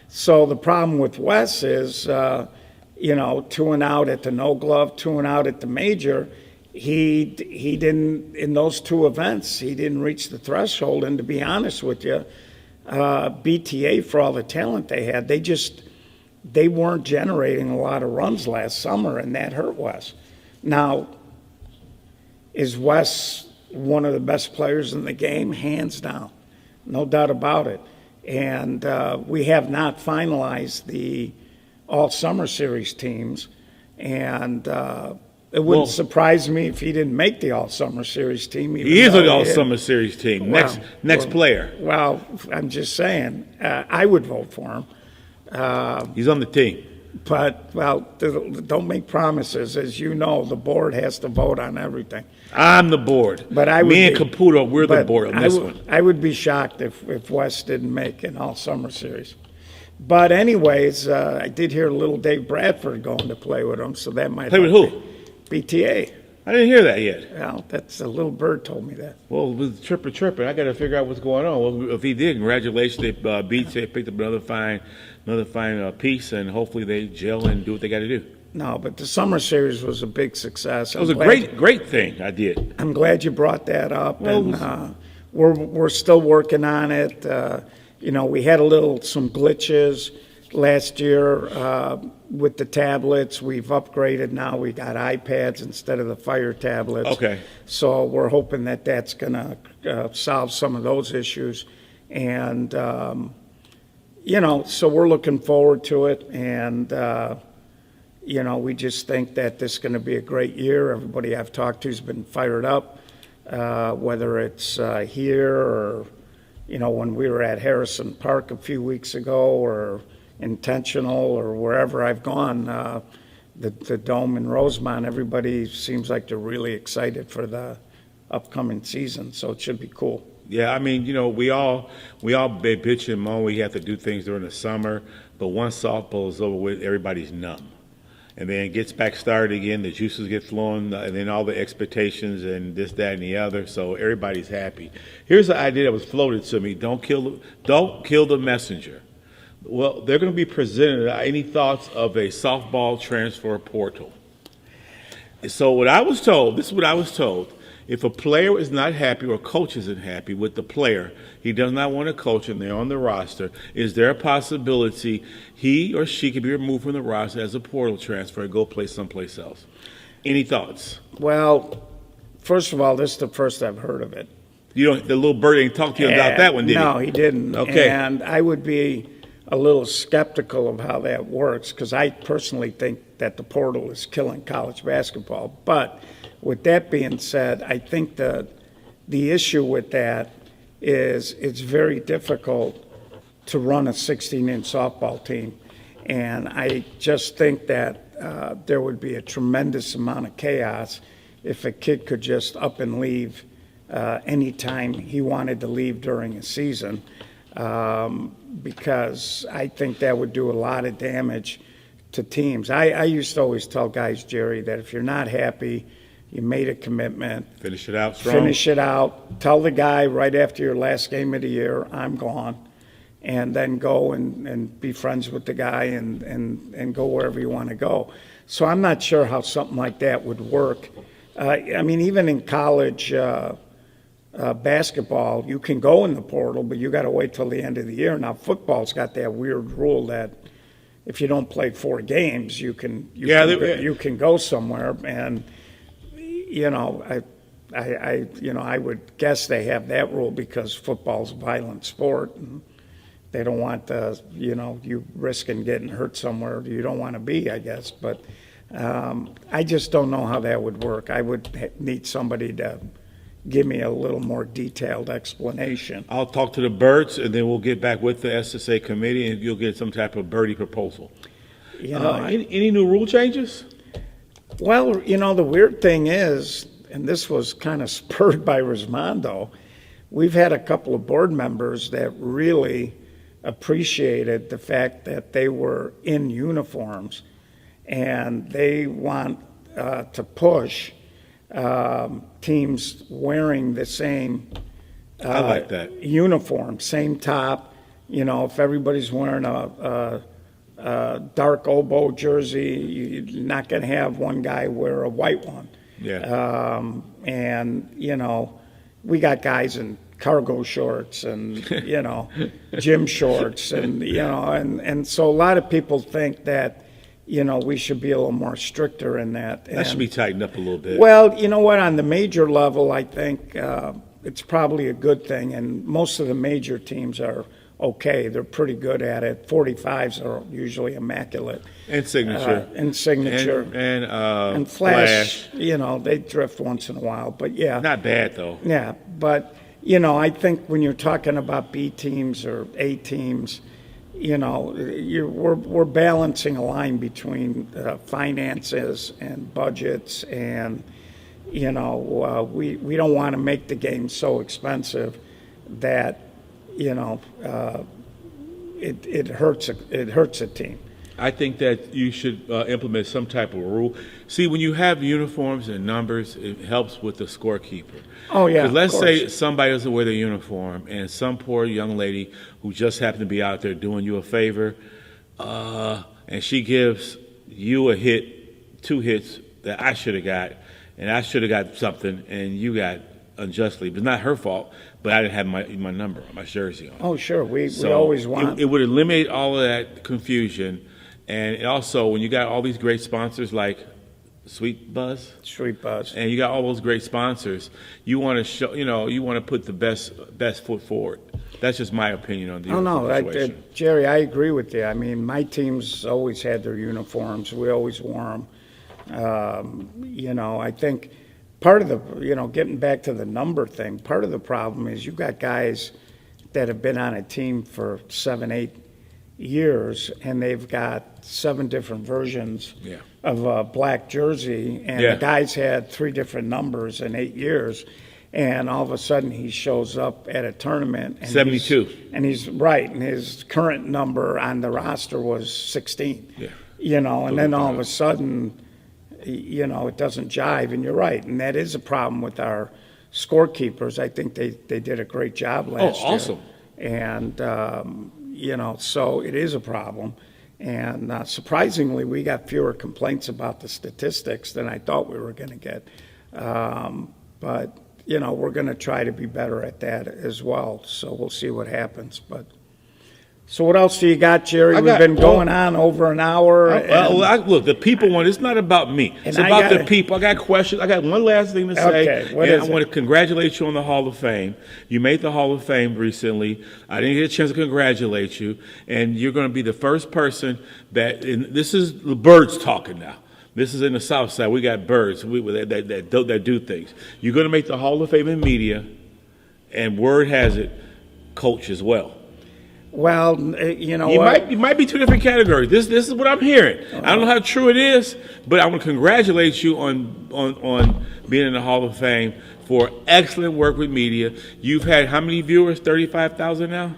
So the problem with Wes is, 2 and out at the No Glove, 2 and out at the Major. He didn't, in those 2 events, he didn't reach the threshold. And to be honest with you, BTA, for all the talent they had, they weren't generating a lot of runs last summer, and that hurt Wes. Now, is Wes one of the best players in the game? Hands down. No doubt about it. And we have not finalized the All-Summer Series teams. And it wouldn't surprise me if he didn't make the All-Summer Series team. He is an All-Summer Series team. Next player. Well, I'm just saying, I would vote for him. He's on the team. But, don't make promises. As you know, the board has to vote on everything. I'm the board. But I would Me and be- Caputo, we're the board on this one. I would be shocked if West didn't make an all-summer series. But anyways, I did hear little Dave Bradford going to play with him, so that might Play with help who? me. BTA. I didn't hear that yet. Well, that's a little bird told me that. Well, with chirping, I got to figure out what's going on. Well, if he did, congratulations. They picked up another fine piece, and hopefully they gel and do what they got to do. No, but the summer series was a big success. It was a great thing I did. I'm glad you brought that up, Well, and we're still working on it. We had some glitches last year with the tablets. We've upgraded now. We got iPads instead of the Fire tablets. Okay. So we're hoping that that's going to solve some of those issues, and so we're looking forward to it, and. We just think that this is going to be a great year. Everybody I've talked to has been fired up, whether it's here or, when we were at Harrison Park a few weeks ago or Intentional or wherever I've gone, the Dome in Rosemont, everybody seems like they're really excited for the upcoming season, so it should be cool. Yeah, I mean, we all bitch and moan. We have to do things during the summer, but once softball is over with, everybody's numb. And then it gets back started again, the juices get flowing, and then all the expectations and this, that, and the other, so everybody's happy. Here's the idea that was floated to me, don't kill the messenger. Well, they're going to be presented, any thoughts of a softball transfer portal? So this is what I was told, if a player is not happy or a coach isn't happy with the player, he does not want to coach and they're on the roster, is there a possibility he or she could be removed from the roster as a portal transfer and go play someplace else? Any thoughts? Well, first of all, this is the first I've heard of it. The little bird ain't talked to you about that one, did he? No, he didn't. Okay. And I would be a little skeptical of how that works because I personally think that the portal is killing college basketball. But with that being said, I think the issue with that is it's very difficult to run a 16-inch softball team. And I just think that there would be a tremendous amount of chaos if a kid could just up and leave anytime he wanted to leave during a season, because I think that would do a lot of damage to teams. I used to always tell guys, Jerry, that if you're not happy, you made a commitment. Finish it out strong. Finish it out. Tell the guy right after your last game of the year, I'm gone. And then go and be friends with the guy and go wherever you want to go. So I'm not sure how something like that would work. I mean, even in college basketball, you can go in the portal, but you got to wait till the end of the year. Now, football's got that weird rule that if you don't play 4 games, you can go somewhere. And I would guess they have that rule because football's a violent sport, and they don't want you risking getting hurt somewhere you don't want to be, I guess. But I just don't know how that would work. I would need somebody to give me a little more detailed explanation. I'll talk to the birds, and then we'll get back with the SSA committee, and you'll get some type of birdie proposal. You know, Any new rule changes? well, you know, the weird thing is, and this was kind of spurred by Rismondo, we've had a couple of board members that really appreciated the fact that they were in uniforms, and they want to push teams wearing the same I like that. uniform, same top. You know, if everybody's wearing a dark oboe jersey, you're not going to have one guy wear a white one. Yeah. And, you know, we got guys in cargo shorts and, you know, gym shorts and, you know, and so a lot of people think that, you know, we should be a little more stricter in that. That should be tightened up a little bit. Well, you know what, on the major level, I think it's probably a good thing, and most of the major teams are okay. They're pretty good at it. 45s are usually immaculate. And signature. And signature. And flash, you know, they drift once in a while, but yeah. Not bad, though. Yeah, but, you know, I think when you're talking about B teams or A teams, you know, we're balancing a line between finances and budgets, and, you know, we don't want to make the game so expensive that, you know, it hurts a team. I think that you should implement some type of rule. See, when you have uniforms and numbers, it helps with the scorekeeper. Oh, yeah. 'Cause let's of say course. somebody doesn't wear their uniform, and some poor young lady who just happened to be out there doing you a favor, and she gives you a hit, 2 hits that I should have got, and I should have got something, and you got unjustly. But it's not her fault, but I didn't have my number on, my jersey on. Oh, sure. We So always want. it would eliminate all of that confusion. And also, when you got all these great sponsors like Sweet Buzz, Street Buzz. and you got all those great sponsors, you want to show, you know, you want to put the best foot forward. That's just my opinion on the Oh, no, situation. Jerry, I agree with you. I mean, my team's always had their uniforms. We always wore them. You know, I think part of the, you know, getting back to the number thing, part of the problem is you've got guys that have been on a team for 7, 8 years, and they've got 7 different versions Yeah. of a black jersey, and Yeah. the guy's had 3 different numbers in 8 years, and all of a sudden he shows up at a tournament and 72. he's right, and his current number on the roster was 16. Yeah. You know, and then all of Yeah. a sudden, you know, it doesn't jive, and you're right, and that is a problem with our scorekeepers. I think they did a great job last year. awesome. And you know, so it is a problem. And surprisingly, we got fewer complaints about the statistics than I thought we were going to get. But, you know, we're going to try to be better at that as well. So we'll see what happens. But so what else do you got, Jerry? We've been going on over an hour. Look, the people want. It's not about me. It's And I about the gotta- people. I got questions. I got one last thing to say. Okay, what and is I want to congratulate you on the Hall of Fame. You made the Hall of Fame recently. I didn't get a chance to congratulate you, and you're going to be the first person that. And this is the birds talking now. This is in the South Side. We got birds that do things. You're going to make the Hall of Fame in media, and word has it, coach as well. Well, you know You what? might be 2 different categories. This is what I'm hearing. I don't know how true it is, but I want to congratulate you on being in the Hall of Fame for excellent work with media. You've had how many viewers? 35,000 now.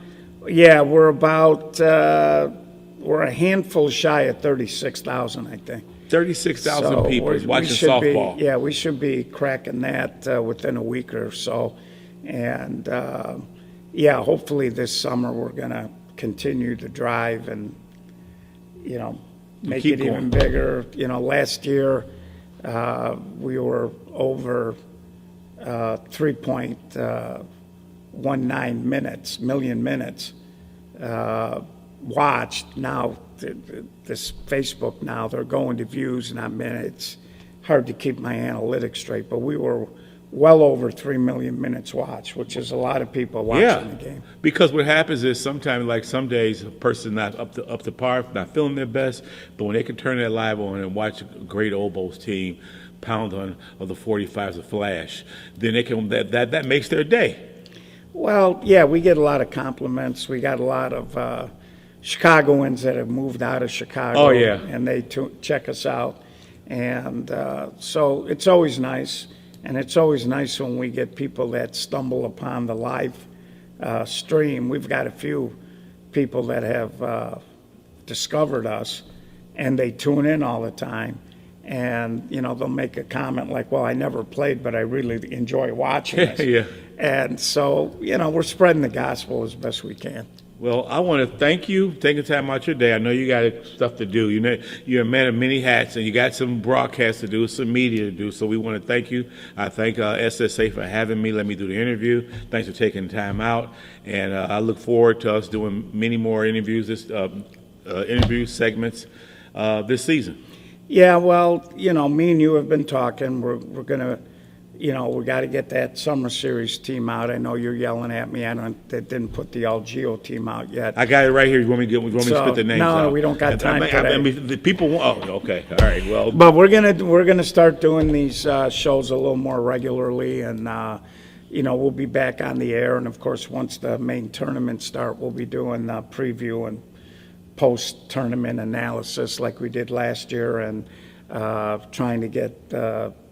Yeah, we're about we're a handful shy of 36,000, I think. 36,000 So people we watching should softball. Yeah, we should be cracking that within a week or so. And, yeah, hopefully this summer we're going to continue to drive and, you know, make keep it even going. bigger. You know, last year we were over 3.19 million minutes watched. Now, this Facebook now, they're going to views, not minutes. Hard to keep my analytics straight, but we were well over 3 million minutes watched, which is a lot of people watching the game. Because what happens is sometimes, like some days, a person not up to par, not feeling their best, but when they can turn their live on and watch a great Oboes team pound on of the 45s of flash, then they can that makes their day. Well, yeah, we get a lot of compliments. We got a lot of Chicagoans that have moved out of Chicago. Oh, yeah. And they check us out. And so it's always nice. And it's always nice when we get people that stumble upon the live stream. We've got a few people that have discovered us, and they tune in all the time. And, you know, they'll make a comment like, well, I never played, but I really enjoy watching this. Yeah. And so, you know, we're spreading the gospel as best we can. Well, I want to thank you for taking time out your day. I know you got stuff to do. You know, you're a man of many hats, and you got some broadcasts to do, some media to do. So we want to thank you. I thank SSA for having me. Let me do the interview. Thanks for taking time out, and I look forward to us doing many more interviews, interview segments this season. Yeah, well, you know, me and you have been talking. We're going to, you know, we got to get that summer series team out. I know you're yelling at me. They didn't put the Algeo team out yet. I got it right here. You want me to spit the names out? No, we don't got time for that. I mean, the people want. Oh, okay. All right. Well, but we're gonna start doing these shows a little more regularly, and you know, we'll be back on the air. And of course, once the main tournaments start, we'll be doing preview and post-tournament analysis like we did last year, and trying to get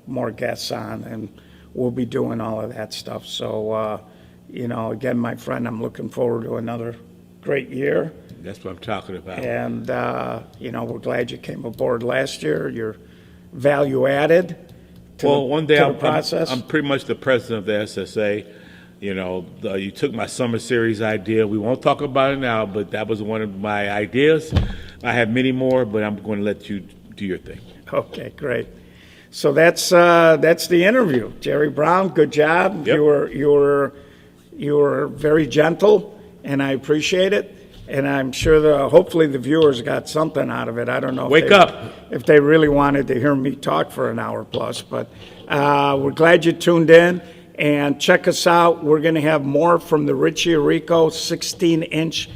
more guests on, and we'll be doing all of that stuff. So, you know, again, my friend, I'm looking forward to another great year. That's what I'm talking about. And, you know, we're glad you came aboard last year. You're value added to, one day to the process. I'm pretty much the president of the SSA. You know, you took my summer series idea. We won't talk about it now, but that was one of my ideas. I have many more, but I'm going to let you do your thing. Okay, great. So that's the interview. Jerry Brown, good job. Yep. You were very gentle, and I appreciate it. And I'm sure hopefully the viewers got something out of it. I don't know. Wake up. If they really wanted to hear me talk for an hour plus, but we're glad you tuned in. And check us out. We're going to have more from the Richie Arico 16-inch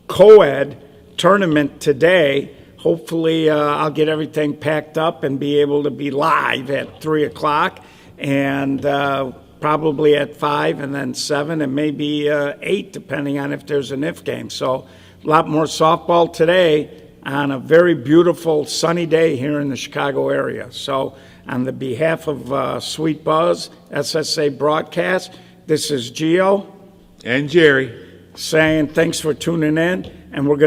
co-ed tournament today. Hopefully, I'll get everything packed up and be able to be live at 3 o'clock, and probably at 5 and then 7 and maybe 8, depending on if there's an if game. So a lot more softball today on a very beautiful sunny day here in the Chicago area. So on the behalf of Sweet Buzz, SSA Broadcast, this is Gio And Jerry. saying thanks for tuning in, and we're going